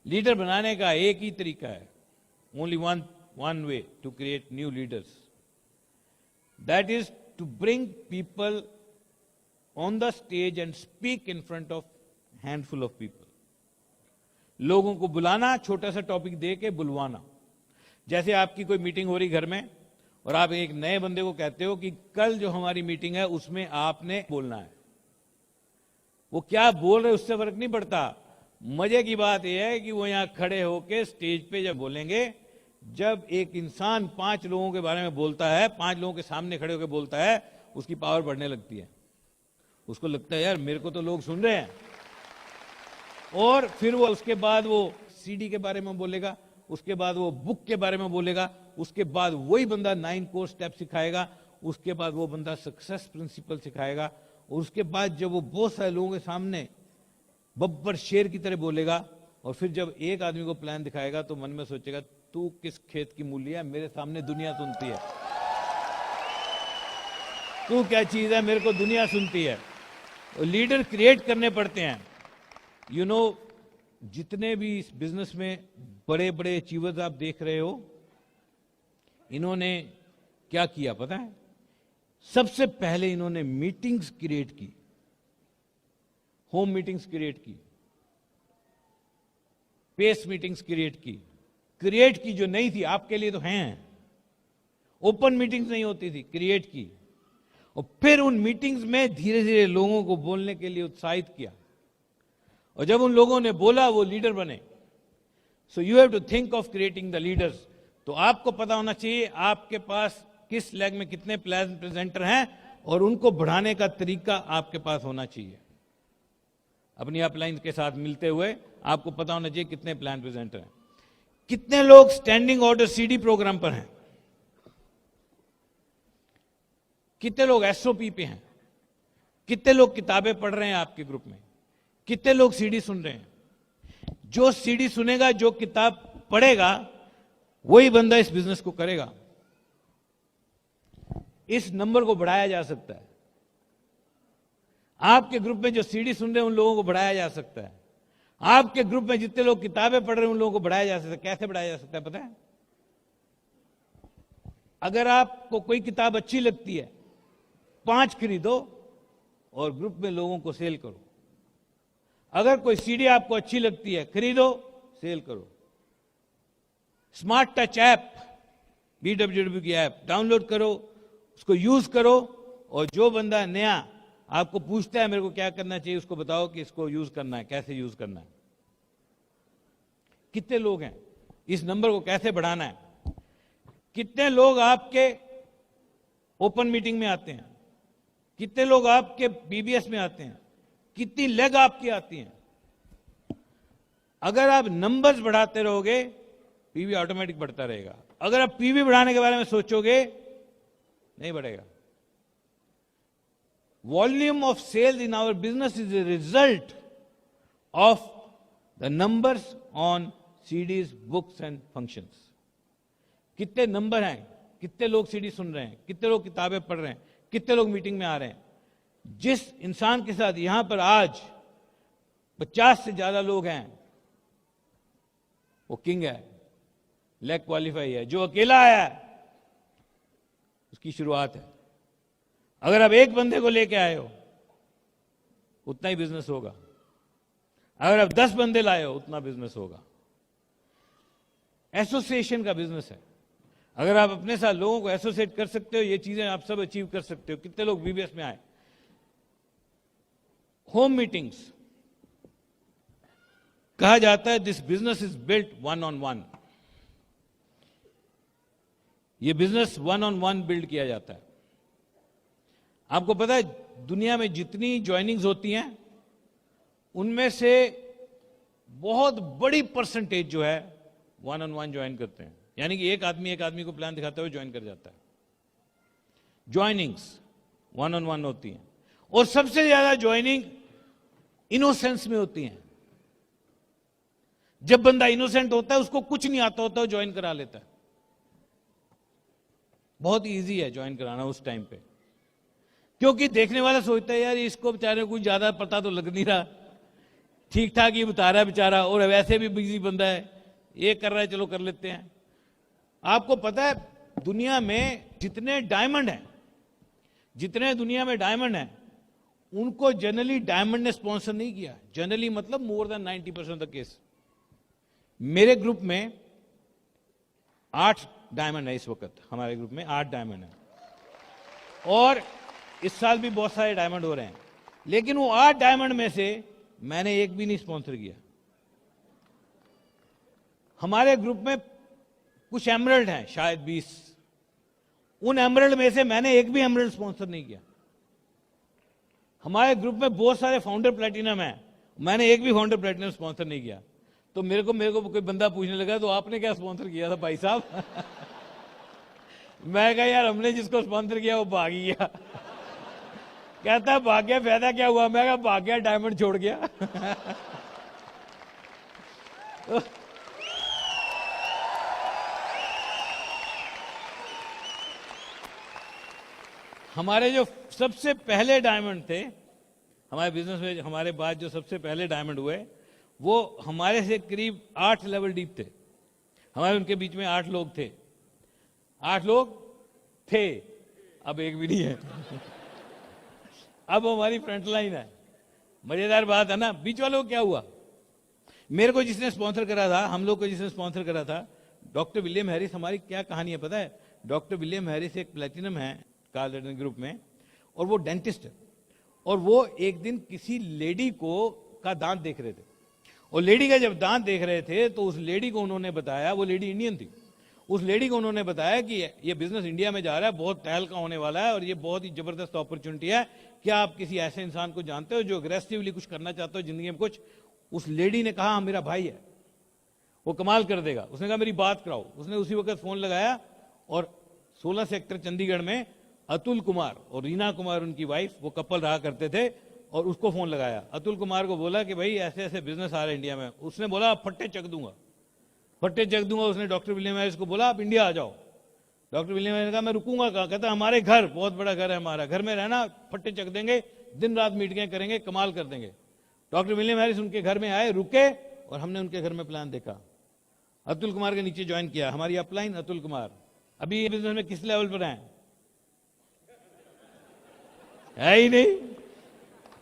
लीडर बनाने का एक ही तरीका है, only one way to create new leaders, that is to bring people on the stage and speak in front of handful of people। लोगों को बुलाना, छोटा सा टॉपिक दे के बुलवाना। जैसे आपकी कोई मीटिंग हो रही घर में, और आप एक नए बंदे को कहते हो कि कल जो हमारी मीटिंग है उसमें आपने बोलना है। वो क्या बोल रहे उससे फर्क नहीं पड़ता, मजे की बात यह है कि वो यहां खड़े होके स्टेज पे जब बोलेंगे, जब एक इंसान 5 लोगों के बारे में बोलता है, 5 लोगों के सामने खड़े होकर बोलता है, उसकी पावर बढ़ने लगती है। उसको लगता है यार मेरे को तो लोग सुन रहे हैं, और फिर वो उसके बाद वो सीडी के बारे में बोलेगा, उसके बाद वो बुक के बारे में बोलेगा, उसके बाद वही बंदा 9 कोर स्टेप सिखाएगा, उसके बाद वो बंदा सक्सेस प्रिंसिपल सिखाएगा, और उसके बाद जब वो बहुत सारे लोगों के सामने बब्बर शेर की तरह बोलेगा, और फिर जब एक आदमी को प्लान दिखाएगा तो मन में सोचेगा तू किस खेत की मूली है, मेरे सामने दुनिया सुनती है, तू क्या चीज है, मेरे को दुनिया सुनती है। तो लीडर क्रिएट करने पड़ते हैं। यू नो, जितने भी इस बिजनेस में बड़े बड़े अचीवर्स आप देख रहे हो, इन्होंने क्या किया पता है? सबसे पहले इन्होंने मीटिंग्स क्रिएट की, होम मीटिंग्स क्रिएट की, पेस मीटिंग्स क्रिएट की जो नहीं थी, आपके लिए तो हैं, ओपन मीटिंग्स नहीं होती थी, क्रिएट की, और फिर उन मीटिंग्स में धीरे धीरे लोगों को बोलने के लिए उत्साहित किया, और जब उन लोगों ने बोला वो लीडर बने। So you have to think of creating the leaders. तो आपको पता होना चाहिए आपके पास किस लेग में कितने प्लान प्रेजेंटर हैं, और उनको बढ़ाने का तरीका आपके पास होना चाहिए। अपनी अपलाइन के साथ मिलते हुए आपको पता होना चाहिए कितने प्लान प्रेजेंटर हैं, कितने लोग स्टैंडिंग ऑर्डर सीडी प्रोग्राम पर हैं, कितने लोग एसओपी पे हैं, कितने लोग किताबें पढ़ रहे हैं आपके ग्रुप में, कितने लोग सीडी सुन रहे हैं? जो सीडी सुनेगा, जो किताब पढ़ेगा, वही बंदा इस बिजनेस को करेगा। इस नंबर को बढ़ाया जा सकता है। आपके ग्रुप में जो सीडी सुन रहे हैं उन लोगों को बढ़ाया जा सकता है। आपके ग्रुप में जितने लोग किताबें पढ़ रहे हैं उन लोगों को बढ़ाया जा सकता है। कैसे बढ़ाया जा सकता है पता है? अगर आपको कोई किताब अच्छी लगती है, 5 खरीदो और ग्रुप में लोगों को सेल करो। अगर कोई सीडी आपको अच्छी लगती है, खरीदो, सेल करो। स्मार्ट टच ऐप, BWW की ऐप डाउनलोड करो, उसको यूज करो, और जो बंदा नया आपको पूछता है मेरे को क्या करना चाहिए, उसको बताओ कि इसको यूज करना है, कैसे यूज करना है। कितने लोग हैं? इस नंबर को कैसे बढ़ाना है? कितने लोग आपके ओपन मीटिंग में आते हैं? कितने लोग आपके BBS में आते हैं? कितनी लेग आपकी आती हैं? अगर आप नंबर्स बढ़ाते रहोगे, पीवी ऑटोमेटिक बढ़ता रहेगा। अगर आप पीवी बढ़ाने के बारे में सोचोगे, नहीं बढ़ेगा। Volume of sales in our business is a result of the numbers on CDs, books and functions. कितने नंबर हैं, कितने लोग सीडी सुन रहे हैं, कितने लोग किताबें पढ़ रहे हैं, कितने लोग मीटिंग में आ रहे हैं। जिस इंसान के साथ यहां पर आज 50 से ज्यादा लोग हैं, वो किंग है, लेग क्वालिफाई है। जो अकेला आया है, उसकी शुरुआत है। अगर आप एक बंदे को लेके आए हो, उतना ही बिजनेस होगा। अगर आप 10 बंदे लाए हो, उतना बिजनेस होगा। एसोसिएशन का बिजनेस है। अगर आप अपने साथ लोगों को एसोसिएट कर सकते हो, ये चीजें आप सब अचीव कर सकते हो। कितने लोग BBS में आए? होम मीटिंग्स, कहा जाता है this business is built 1-on-1। ये बिजनेस 1-on-1 बिल्ड किया जाता है। आपको पता है दुनिया में जितनी ज्वाइनिंग्स होती हैं, उनमें से बहुत बड़ी परसेंटेज जो है 1-on-1 ज्वाइन करते हैं। यानी कि एक आदमी को प्लान दिखाते हुए ज्वाइन कर जाता है। ज्वाइनिंग्स 1-on-1 होती हैं, और सबसे ज्यादा ज्वाइनिंग इनोसेंस में होती हैं। जब बंदा इनोसेंट होता है, उसको कुछ नहीं आता होता, वो ज्वाइन करा लेता है। बहुत इजी है ज्वाइन कराना उस टाइम पे, क्योंकि देखने वाला सोचता है यार इसको बेचारे को ज्यादा पता तो लग नहीं रहा, ठीक ठाक ही बता रहा है बेचारा, और वैसे भी बिजी बंदा है, ये कर रहा है, चलो कर लेते हैं। आपको पता है दुनिया में जितने डायमंड हैं, उनको जनरली डायमंड ने स्पॉन्सर नहीं किया। जनरली मतलब more than 90% of the case. मेरे ग्रुप में 8 डायमंड है इस वक्त। हमारे ग्रुप में 8 डायमंड है, और इस साल भी बहुत सारे डायमंड हो रहे हैं। लेकिन वो 8 डायमंड में से मैंने एक भी नहीं स्पॉन्सर किया। हमारे ग्रुप में कुछ एमरल्ड हैं, शायद 20। उन एमरल्ड में से मैंने एक भी एमरल्ड स्पॉन्सर नहीं किया। हमारे ग्रुप में बहुत सारे फाउंडर प्लेटिनम हैं, मैंने एक भी फाउंडर प्लेटिनम स्पॉन्सर नहीं किया। तो मेरे को कोई बंदा पूछने लगा, तो आपने क्या स्पॉन्सर किया था भाई साहब? मैं कहा यार हमने जिसको स्पॉन्सर किया वो भाग ही गया। कहता भाग गया, फायदा क्या हुआ? मैं कहा भाग गया, डायमंड छोड़ गया। तो हमारे जो सबसे पहले डायमंड थे हमारे बिजनेस में, हमारे बाद जो सबसे पहले डायमंड हुए, वो हमारे से करीब 8 लेवल डीप थे। हमारे उनके बीच में 8 लोग थे। 8 लोग थे, अब एक भी नहीं है। अब हमारी फ्रंट लाइन है। मजेदार बात है ना। बीच वालों को क्या हुआ? मेरे को जिसने स्पॉन्सर करा था, हम लोग को जिसने स्पॉन्सर करा था, डॉक्टर विलियम हैरिस। हमारी क्या कहानी है पता है? डॉक्टर विलियम हैरिस एक प्लेटिनम है कार्ल रेडन ग्रुप में, और वो डेंटिस्ट है। और वो एक दिन किसी लेडी का दांत देख रहे थे, और लेडी का जब दांत देख रहे थे तो उस लेडी को उन्होंने बताया, वो लेडी इंडियन थी, उस लेडी को उन्होंने बताया कि ये बिजनेस इंडिया में जा रहा है, बहुत तहलका होने वाला है, और ये बहुत ही जबरदस्त अपॉर्चुनिटी है। क्या आप किसी ऐसे इंसान को जानते हो जो अग्रेसिवली कुछ करना चाहते हो जिंदगी में कुछ? उस लेडी ने कहा हाँ मेरा भाई है, वो कमाल कर देगा। उसने कहा मेरी बात कराओ। उसने उसी वक्त फोन लगाया, और 16 सेक्टर चंडीगढ़ में अतुल कुमार और रीना कुमार उनकी वाइफ, वो कपल रहा करते थे, और उसको फोन लगाया, अतुल कुमार को बोला कि भाई ऐसे ऐसे बिजनेस आ रहे हैं इंडिया में। उसने बोला फट्टे चक दूंगा, फट्टे चक दूंगा। उसने डॉक्टर विलियम हैरिस को बोला आप इंडिया आ जाओ। डॉक्टर विलियम हैरिस ने कहा मैं रुकूंगा कहाँ? कहता हमारे घर, बहुत बड़ा घर है हमारा, घर में रहना, फट्टे चक देंगे, दिन रात मीटिंगें करेंगे, कमाल कर देंगे। डॉक्टर विलियम हैरिस उनके घर में आए, रुके, और हमने उनके घर में प्लान देखा। अतुल कुमार के नीचे ज्वाइन किया, हमारी अपलाइन अतुल कुमार। अभी ये बिजनेस में किस लेवल पर है ही नहीं,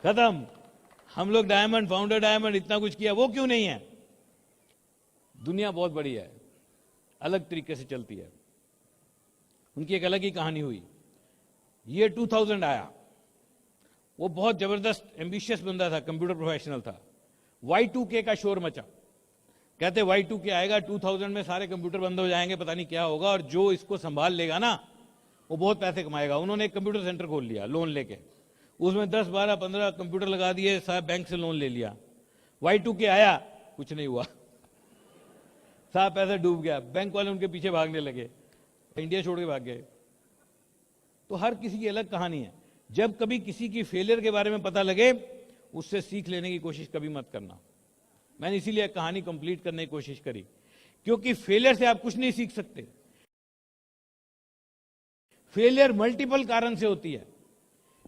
खत्म। हम लोग डायमंड, फाउंडर डायमंड, इतना कुछ किया, वो क्यों नहीं है? दुनिया बहुत बड़ी है, अलग तरीके से चलती है, उनकी एक अलग ही कहानी हुई। ये 2000 आया, वो बहुत जबरदस्त एम्बिशियस बंदा था, कंप्यूटर प्रोफेशनल था। Y2K का शोर मचा, कहते Y2K आएगा, 2000 में सारे कंप्यूटर बंद हो जाएंगे, पता नहीं क्या होगा, और जो इसको संभाल लेगा ना वो बहुत पैसे कमाएगा। उन्होंने एक कंप्यूटर सेंटर खोल लिया लोन लेके, उसमें 10, 12, 15 कंप्यूटर लगा दिए, साहब बैंक से लोन ले लिया। Y2K आया, कुछ नहीं हुआ, साहब पैसा डूब गया, बैंक वाले उनके पीछे भागने लगे, इंडिया छोड़ के भाग गए। तो हर किसी की अलग कहानी है। जब कभी किसी की फेलियर के बारे में पता लगे, उससे सीख लेने की कोशिश कभी मत करना। मैंने इसीलिए कहानी कंप्लीट करने की कोशिश करी, क्योंकि फेलियर से आप कुछ नहीं सीख सकते। फेलियर मल्टीपल कारण से होती है।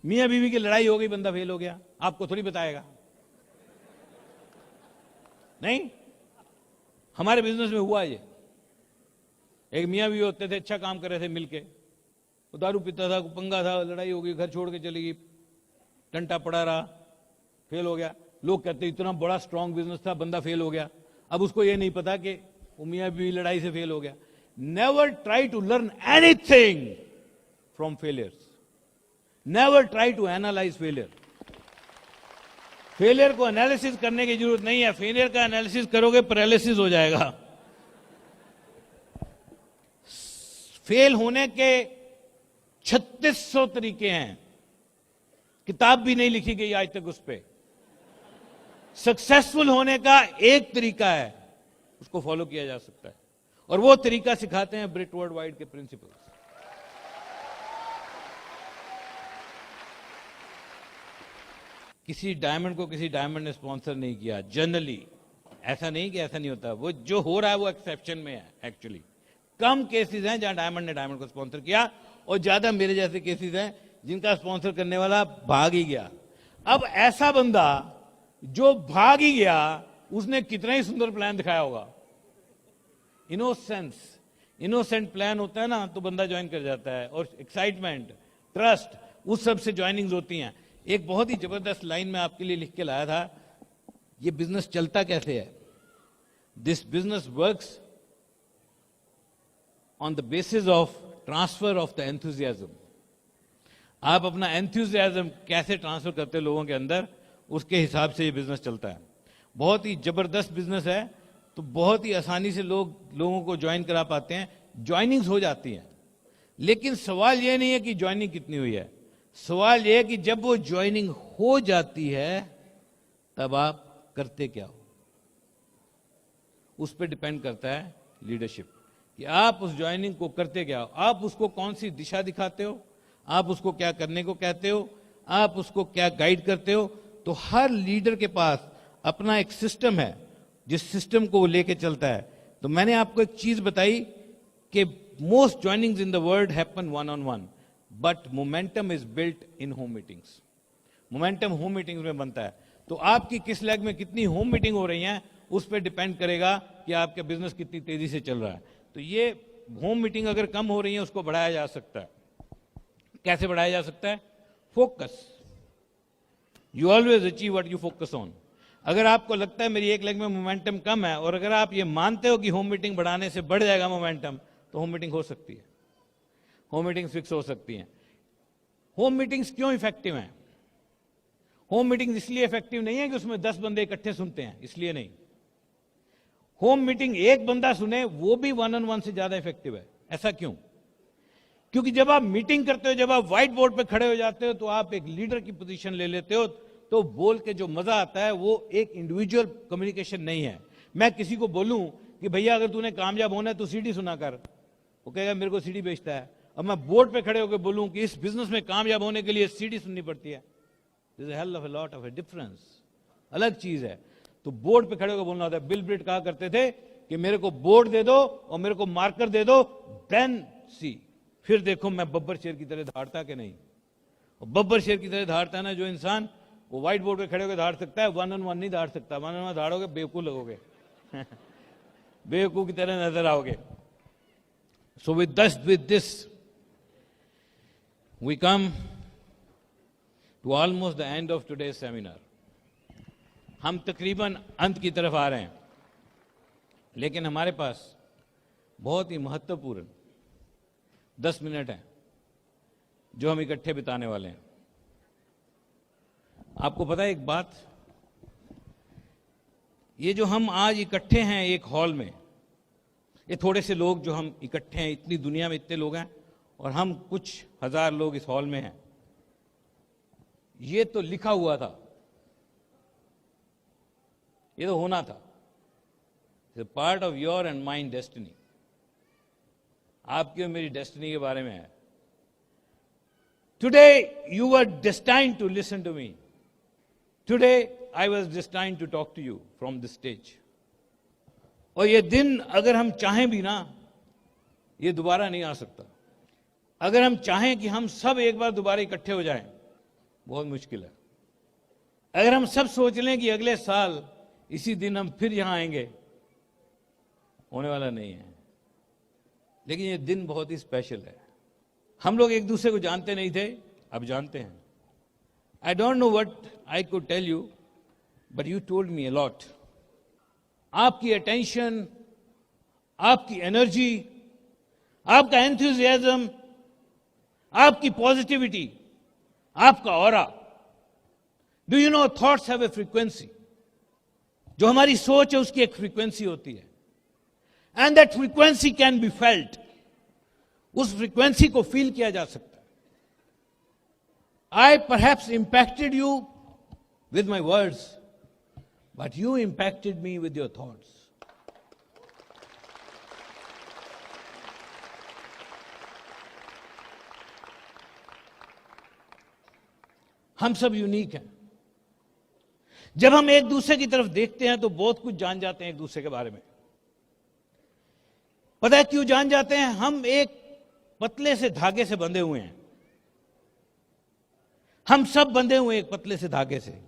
मियां बीवी की लड़ाई हो गई, बंदा फेल हो गया, आपको थोड़ी बताएगा, नहीं। हमारे बिजनेस में हुआ ये, एक मियां बीवी होते थे, अच्छा काम कर रहे थे मिलके, वो दारू पीता था, पंगा था, लड़ाई हो गई, घर छोड़ के चली गई, टंटा पड़ा रहा, फेल हो गया। लोग कहते इतना बड़ा स्ट्रांग बिजनेस था, बंदा फेल हो गया। अब उसको ये नहीं पता कि वो मियां बीवी लड़ाई से फेल हो गया। Never try to learn anything from failures, never try to analyse failure. Failure को एनालिसिस करने की जरूरत नहीं है, फेलियर का एनालिसिस करोगे पैरालिसिस हो जाएगा। फेल होने के 3600 तरीके हैं, किताब भी नहीं लिखी गई आज तक उस पे। सक्सेसफुल होने का एक तरीका है, उसको फॉलो किया जा सकता है, और वो तरीका सिखाते हैं ब्रिट वर्ल्ड वाइड के प्रिंसिपल्स। किसी डायमंड को किसी डायमंड ने स्पॉन्सर नहीं किया जनरली, ऐसा नहीं कि ऐसा नहीं होता, वो जो हो रहा है वो एक्सेप्शन में है। एक्चुअली कम केसेस हैं जहां डायमंड ने डायमंड को स्पॉन्सर किया, और ज्यादा मेरे जैसे केसेस हैं जिनका स्पॉन्सर करने वाला भाग ही गया। अब ऐसा बंदा जो भाग ही गया, उसने कितना ही सुंदर प्लान दिखाया होगा। इनोसेंट प्लान होता है ना, तो बंदा ज्वाइन कर जाता है, और एक्साइटमेंट, ट्रस्ट, उस सब से ज्वाइनिंग्स होती हैं। एक बहुत ही जबरदस्त लाइन में आपके लिए लिख के लाया था, ये बिजनेस चलता कैसे है। This business works on the basis of transfer of the enthusiasm. आप अपना एंथुजियाज्म कैसे ट्रांसफर करते हैं लोगों के अंदर, उसके हिसाब से ये बिजनेस चलता है। बहुत ही जबरदस्त बिजनेस है, तो बहुत ही आसानी से लोगों को ज्वाइन करा पाते हैं, ज्वाइनिंग्स हो जाती हैं। लेकिन सवाल ये नहीं है कि ज्वाइनिंग कितनी हुई है, सवाल यह है कि जब वो ज्वाइनिंग हो जाती है तब आप करते क्या हो। उस पर डिपेंड करता है लीडरशिप, कि आप उस ज्वाइनिंग को करते क्या हो, आप उसको कौन सी दिशा दिखाते हो, आप उसको क्या करने को कहते हो, आप उसको क्या गाइड करते हो। तो हर लीडर के पास अपना एक सिस्टम है, जिस सिस्टम को वो लेके चलता है। तो मैंने आपको एक चीज बताई कि most joinings in the world happen one on one, but momentum is built in home meetings. Momentum home meetings में बनता है। तो आपकी किस लेग में कितनी होम मीटिंग हो रही हैं, उस पर डिपेंड करेगा कि आपका बिजनेस कितनी तेजी से चल रहा है। तो ये होम मीटिंग अगर कम हो रही है, उसको बढ़ाया जा सकता है। कैसे बढ़ाया जा सकता है? Focus. You always achieve what you focus on. अगर आपको लगता है मेरी एक लेग में मोमेंटम कम है, और अगर आप ये मानते हो कि होम मीटिंग बढ़ाने से बढ़ जाएगा मोमेंटम, तो होम मीटिंग हो सकती है, होम मीटिंग्स फिक्स हो सकती हैं। होम मीटिंग्स क्यों इफेक्टिव हैं? होम मीटिंग्स इसलिए इफेक्टिव नहीं है कि उसमें 10 बंदे इकट्ठे सुनते हैं, इसलिए नहीं। होम मीटिंग एक बंदा सुने, वो भी वन ऑन वन से ज्यादा इफेक्टिव है। ऐसा क्यों? क्योंकि जब आप मीटिंग करते हो, जब आप व्हाइट बोर्ड पे खड़े हो जाते हो, तो आप एक लीडर की पोजीशन ले लेते हो, तो बोल के जो मजा आता है वो एक इंडिविजुअल कम्युनिकेशन नहीं है। मैं किसी को बोलूं कि भैया अगर तूने कामयाब होना है तो सीडी सुना कर, वो कहेगा मेरे को सीडी बेचता है। अब मैं बोर्ड पे खड़े होकर बोलूं कि इस बिजनेस में कामयाब होने के लिए सीडी सुननी पड़ती है, There's a hell of a lot of a difference. अलग चीज है. तो बोर्ड पे खड़े होकर बोलना होता है. बिल ब्रिट कहा करते थे कि मेरे को बोर्ड दे दो और मेरे को मार्कर दे दो, देन सी, फिर देखो मैं बब्बर शेर की तरह धारता कि नहीं. और बब्बर शेर की तरह धारता है ना जो इंसान, वो व्हाइट बोर्ड पे खड़े होकर धार सकता है, 1-on-1 नहीं धार सकता. 1-on-1 धारोगे बेवकूफ लगोगे. बेवकूफ की तरह नजर आओगे. So with this, we come to almost the end of today's seminar. हम तकरीबन अंत की तरफ आ रहे हैं, लेकिन हमारे पास बहुत ही महत्वपूर्ण 10 मिनट हैं जो हम इकट्ठे बिताने वाले हैं. आपको पता है एक बात, ये जो हम आज इकट्ठे हैं एक हॉल में, ये थोड़े से लोग जो हम इकट्ठे हैं, इतनी दुनिया में इतने लोग हैं और हम कुछ हजार लोग इस हॉल में हैं, ये तो लिखा हुआ था, ये तो होना था. Part of your and mind destiny. आपकी और मेरी डेस्टिनी के बारे में है. Today you were destined to listen to me. Today I was destined to talk to you from this stage. और ये दिन अगर हम चाहें भी ना, ये दोबारा नहीं आ सकता. अगर हम चाहें कि हम सब एक बार दोबारा इकट्ठे हो जाएं, बहुत मुश्किल है. अगर हम सब सोच लें कि अगले साल इसी दिन हम फिर यहां आएंगे, होने वाला नहीं है. लेकिन ये दिन बहुत ही स्पेशल है. हम लोग एक दूसरे को जानते नहीं थे, अब जानते हैं. I don't know what I could tell you, but you told me a lot. आपकी अटेंशन, आपकी एनर्जी, आपका एंथुसियाज्म, आपकी पॉजिटिविटी, आपका aura. Do you know thoughts have a frequency. जो हमारी सोच है उसकी एक फ्रीक्वेंसी होती है, and that frequency can be felt. उस फ्रीक्वेंसी को फील किया जा सकता है. I perhaps impacted you with my words, but you impacted me with your thoughts. हम सब यूनिक हैं. जब हम एक दूसरे की तरफ देखते हैं तो बहुत कुछ जान जाते हैं एक दूसरे के बारे में. पता है क्यों जान जाते हैं? हम एक पतले से धागे से बंधे हुए हैं. हम सब बंधे हुए हैं एक पतले से धागे से.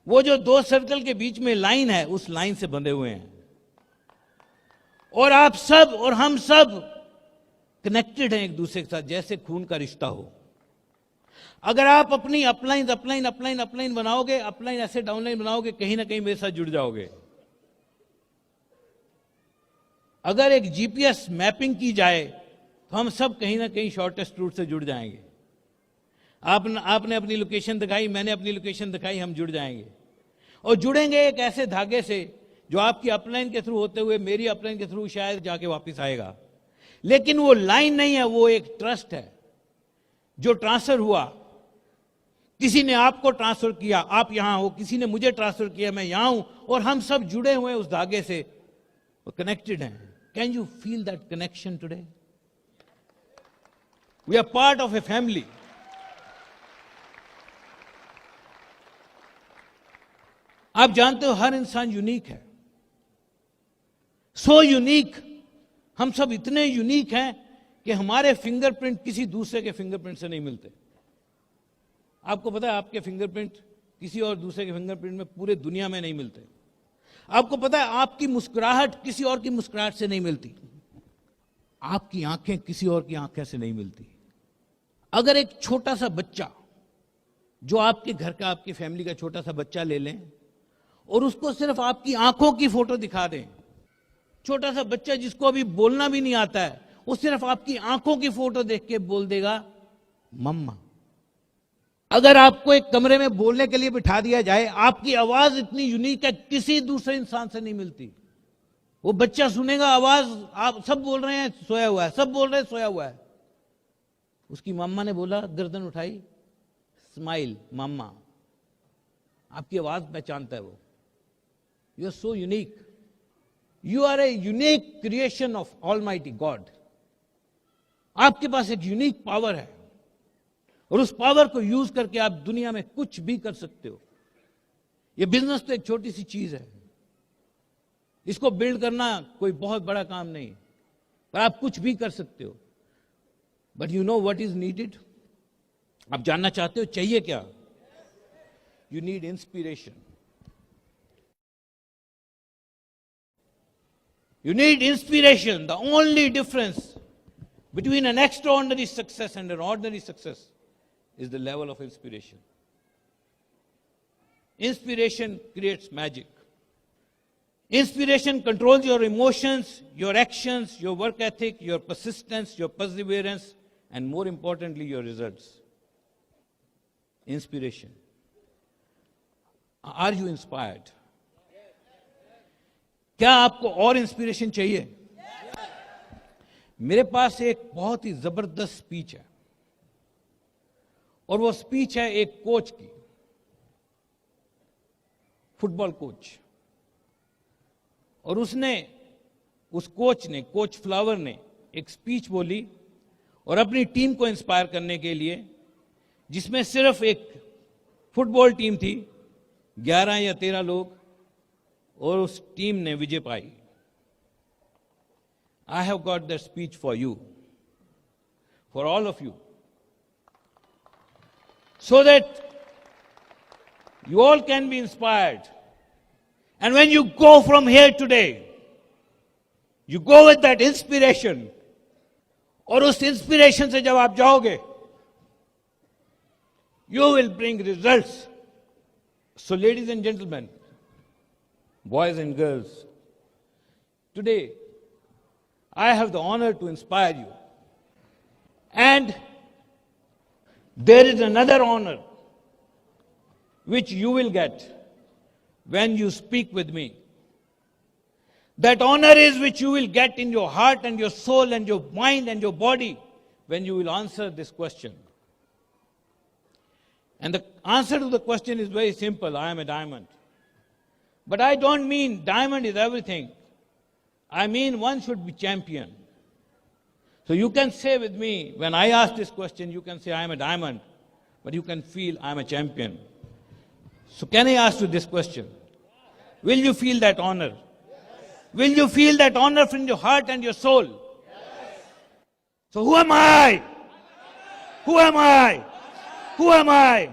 वो जो 2 सर्कल के बीच में लाइन है, उस लाइन से बंधे हुए हैं. और आप सब और हम सब कनेक्टेड हैं एक दूसरे के साथ, जैसे खून का रिश्ता हो. अगर आप अपनी अपलाइन अपलाइन अपलाइन अपलाइन बनाओगे, अपलाइन ऐसे डाउनलाइन बनाओगे, कहीं ना कहीं मेरे साथ जुड़ जाओगे. अगर एक जीपीएस मैपिंग की जाए तो हम सब कहीं ना कहीं शॉर्टेस्ट रूट से जुड़ जाएंगे. आपने अपनी लोकेशन दिखाई, मैंने अपनी लोकेशन दिखाई, हम जुड़ जाएंगे. और जुड़ेंगे एक ऐसे धागे से जो आपकी अपलाइन के थ्रू होते हुए मेरी अपलाइन के थ्रू शायद जाके वापस आएगा. लेकिन वो लाइन नहीं है, वो एक ट्रस्ट है जो ट्रांसफर हुआ. किसी ने आपको ट्रांसफर किया, आप यहां हो, किसी ने मुझे ट्रांसफर किया, मैं यहां हूं, और हम सब जुड़े हुए हैं उस धागे से, कनेक्टेड हैं. Can you feel that connection today? We are part of a family. आप जानते हो हर इंसान यूनिक है. सो यूनिक, हम सब इतने यूनिक हैं कि हमारे फिंगरप्रिंट किसी दूसरे के फिंगरप्रिंट से नहीं मिलते. आपको पता है आपके फिंगरप्रिंट किसी और दूसरे के फिंगरप्रिंट में पूरे दुनिया में नहीं मिलते. आपको पता है आपकी मुस्कुराहट किसी और की मुस्कुराहट से नहीं मिलती. आपकी आंखें किसी और की आंखें से नहीं मिलती. अगर एक छोटा सा बच्चा, जो आपके घर का, आपकी फैमिली का छोटा सा बच्चा ले लें और उसको सिर्फ आपकी आंखों की फोटो दिखा दें, छोटा सा बच्चा जिसको अभी बोलना भी नहीं आता है, वो सिर्फ आपकी आंखों की फोटो देख के बोल देगा मम्मा. अगर आपको एक कमरे में बोलने के लिए बिठा दिया जाए, आपकी आवाज इतनी यूनिक है, किसी दूसरे इंसान से नहीं मिलती. वो बच्चा सुनेगा आवाज, आप सब बोल रहे हैं सोया हुआ है, सब बोल रहे हैं सोया हुआ है. उसकी मम्मा ने बोला, गर्दन उठाई, स्माइल मम्मा. आपकी आवाज पहचानता है वो. You are so unique. You are a unique creation of almighty God. आपके पास एक यूनिक पावर है. और उस पावर को यूज करके आप दुनिया में कुछ भी कर सकते हो। ये बिजनेस तो एक छोटी सी चीज है, इसको बिल्ड करना कोई बहुत बड़ा काम नहीं, पर आप कुछ भी कर सकते हो। But you know what is needed? आप जानना चाहते हो चाहिए क्या? You need inspiration. You need inspiration. The only difference between an extraordinary success and an ordinary success is the level of inspiration. Inspiration creates magic. Inspiration controls your emotions, your actions, your work ethic, your persistence, your perseverance, and more importantly, your results. Inspiration. Are you inspired? क्या आपको और inspiration चाहिए? मेरे पास एक बहुत ही जबरदस्त speech है, और वो स्पीच है एक कोच की, फुटबॉल कोच। और उस कोच ने, कोच फ्लावर ने एक स्पीच बोली और अपनी टीम को इंस्पायर करने के लिए, जिसमें सिर्फ एक फुटबॉल टीम थी, 11 या 13 लोग, और उस टीम ने विजय पाई। I have got that speech for you, for all of you, so that you all can be inspired. And when you go from here today, you go with that inspiration, और उस inspiration से जब आप जाओगे, you will bring results. So ladies and gentlemen, boys and girls, today I have the honor to inspire you. And there is another honor which you will get when you speak with me. That honor is which you will get in your heart and your soul and your mind and your body when you will answer this question. And the answer to the question is very simple: I am a diamond. But I don't mean diamond is everything. I mean one should be champion. So you can say with me, when I ask this question, you can say I am a diamond, but you can feel I am a champion. So can I ask you this question? Will you feel that honor? Will you feel that honor from your heart and your soul? So who am I? Who am I? Who am I?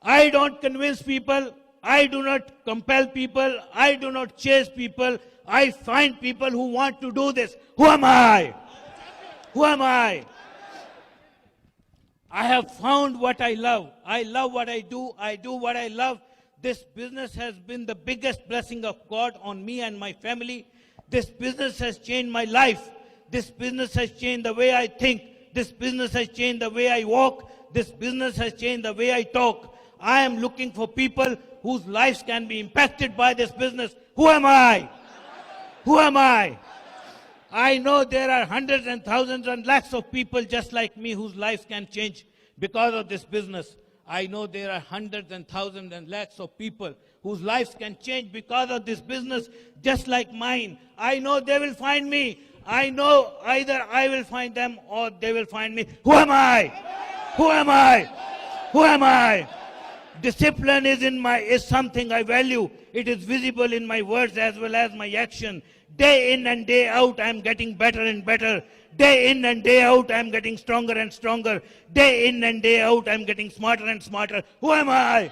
I don't convince people. I do not compel people. I do not chase people. I find people who want to do this. Who am I? Who am I? I have found what I love. I love what I do. I do what I love. This business has been the biggest blessing of God on me and my family. This business has changed my life. This business has changed the way I think. This business has changed the way I walk. This business has changed the way I talk. I am looking for people whose lives can be impacted by this business. Who am I? Who am I? I know there are hundreds and thousands and lakhs of people just like me whose lives can change because of this business. I know there are hundreds and thousands and lakhs of people whose lives can change because of this business just like mine. I know they will find me. I know either I will find them or they will find me. Who am I? Who am I? Who am I? Discipline is something I value. It is visible in my words as well as my action. Day in and day out, I am getting better and better. Day in and day out, I am getting stronger and stronger. Day in and day out, I am getting smarter and smarter. Who am I?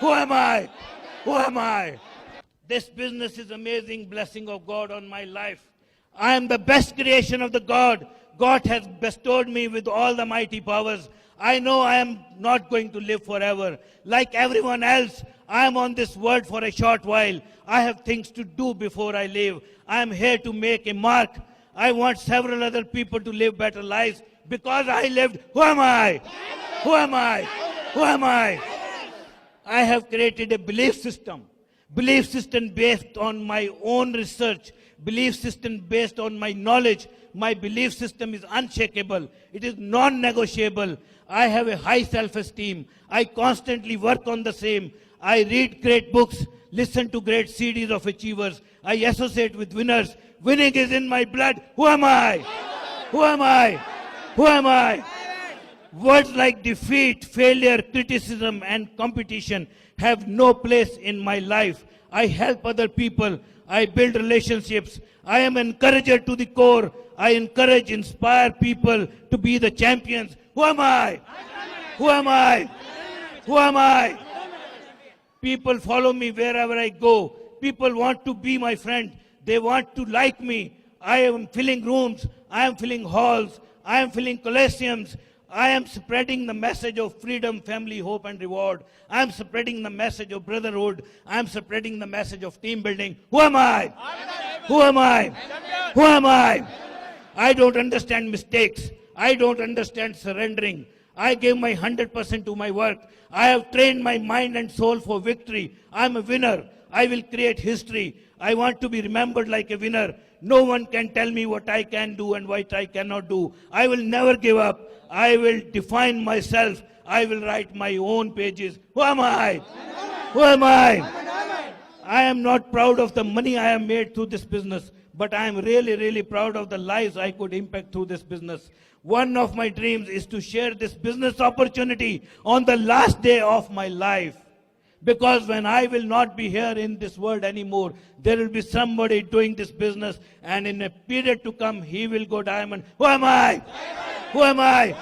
Who am I? Who am I? This business is amazing blessing of God on my life. I am the best creation of the God. God has bestowed me with all the mighty powers. I know I am not going to live forever. Like everyone else, I am on this world for a short while. I have things to do before I live. I am here to make a mark. I want several other people to live better lives because I lived. Who am I? Who am I? Who am I? I have created a belief system based on my own research, belief system based on my knowledge. My belief system is unshakable. It is non-negotiable. I have a high self-esteem. I constantly work on the same. I read great books, listen to great CDs of achievers. I associate with winners. Winning is in my blood. Who am I? Who am I? Who am I? Words like defeat, failure, criticism, and competition have no place in my life. I help other people. I build relationships. I am an encourager to the core. I encourage, inspire people to be the champions. Who am I? Who am I? Who am I? People follow me wherever I go. People want to be my friend. They want to like me. I am filling rooms. I am filling halls. I am filling coliseums. I am spreading the message of freedom, family, hope, and reward. I am spreading the message of brotherhood. I am spreading the message of team building. Who am I? Who am I? Who am I? I don't understand mistakes. I don't understand surrendering. I gave my 100% to my work. I have trained my mind and soul for victory. I am a winner. I will create history. I want to be remembered like a winner. No one can tell me what I can do and what I cannot do. I will never give up. I will define myself. I will write my own pages. Who am I? Who am I? I am not proud of the money I have made through this business, but I am really, really proud of the lives I could impact through this business. One of my dreams is to share this business opportunity on the last day of my life. Because when I will not be here in this world anymore, there will be somebody doing this business, and in a period to come, he will go diamond. Who am I? Who am I?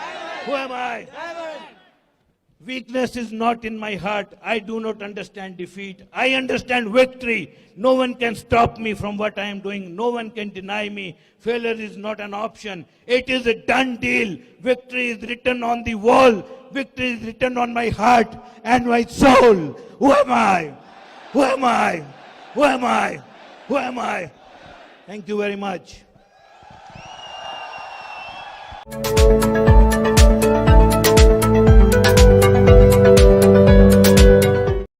Who am I? Weakness is not in my heart. I do not understand defeat. I understand victory. No one can stop me from what I am doing. No one can deny me. Failure is not an option. It is a done deal. Victory is written on the wall. Victory is written on my heart and my soul. Who am I? Who am I? Who am I? Who am I? Thank you very much.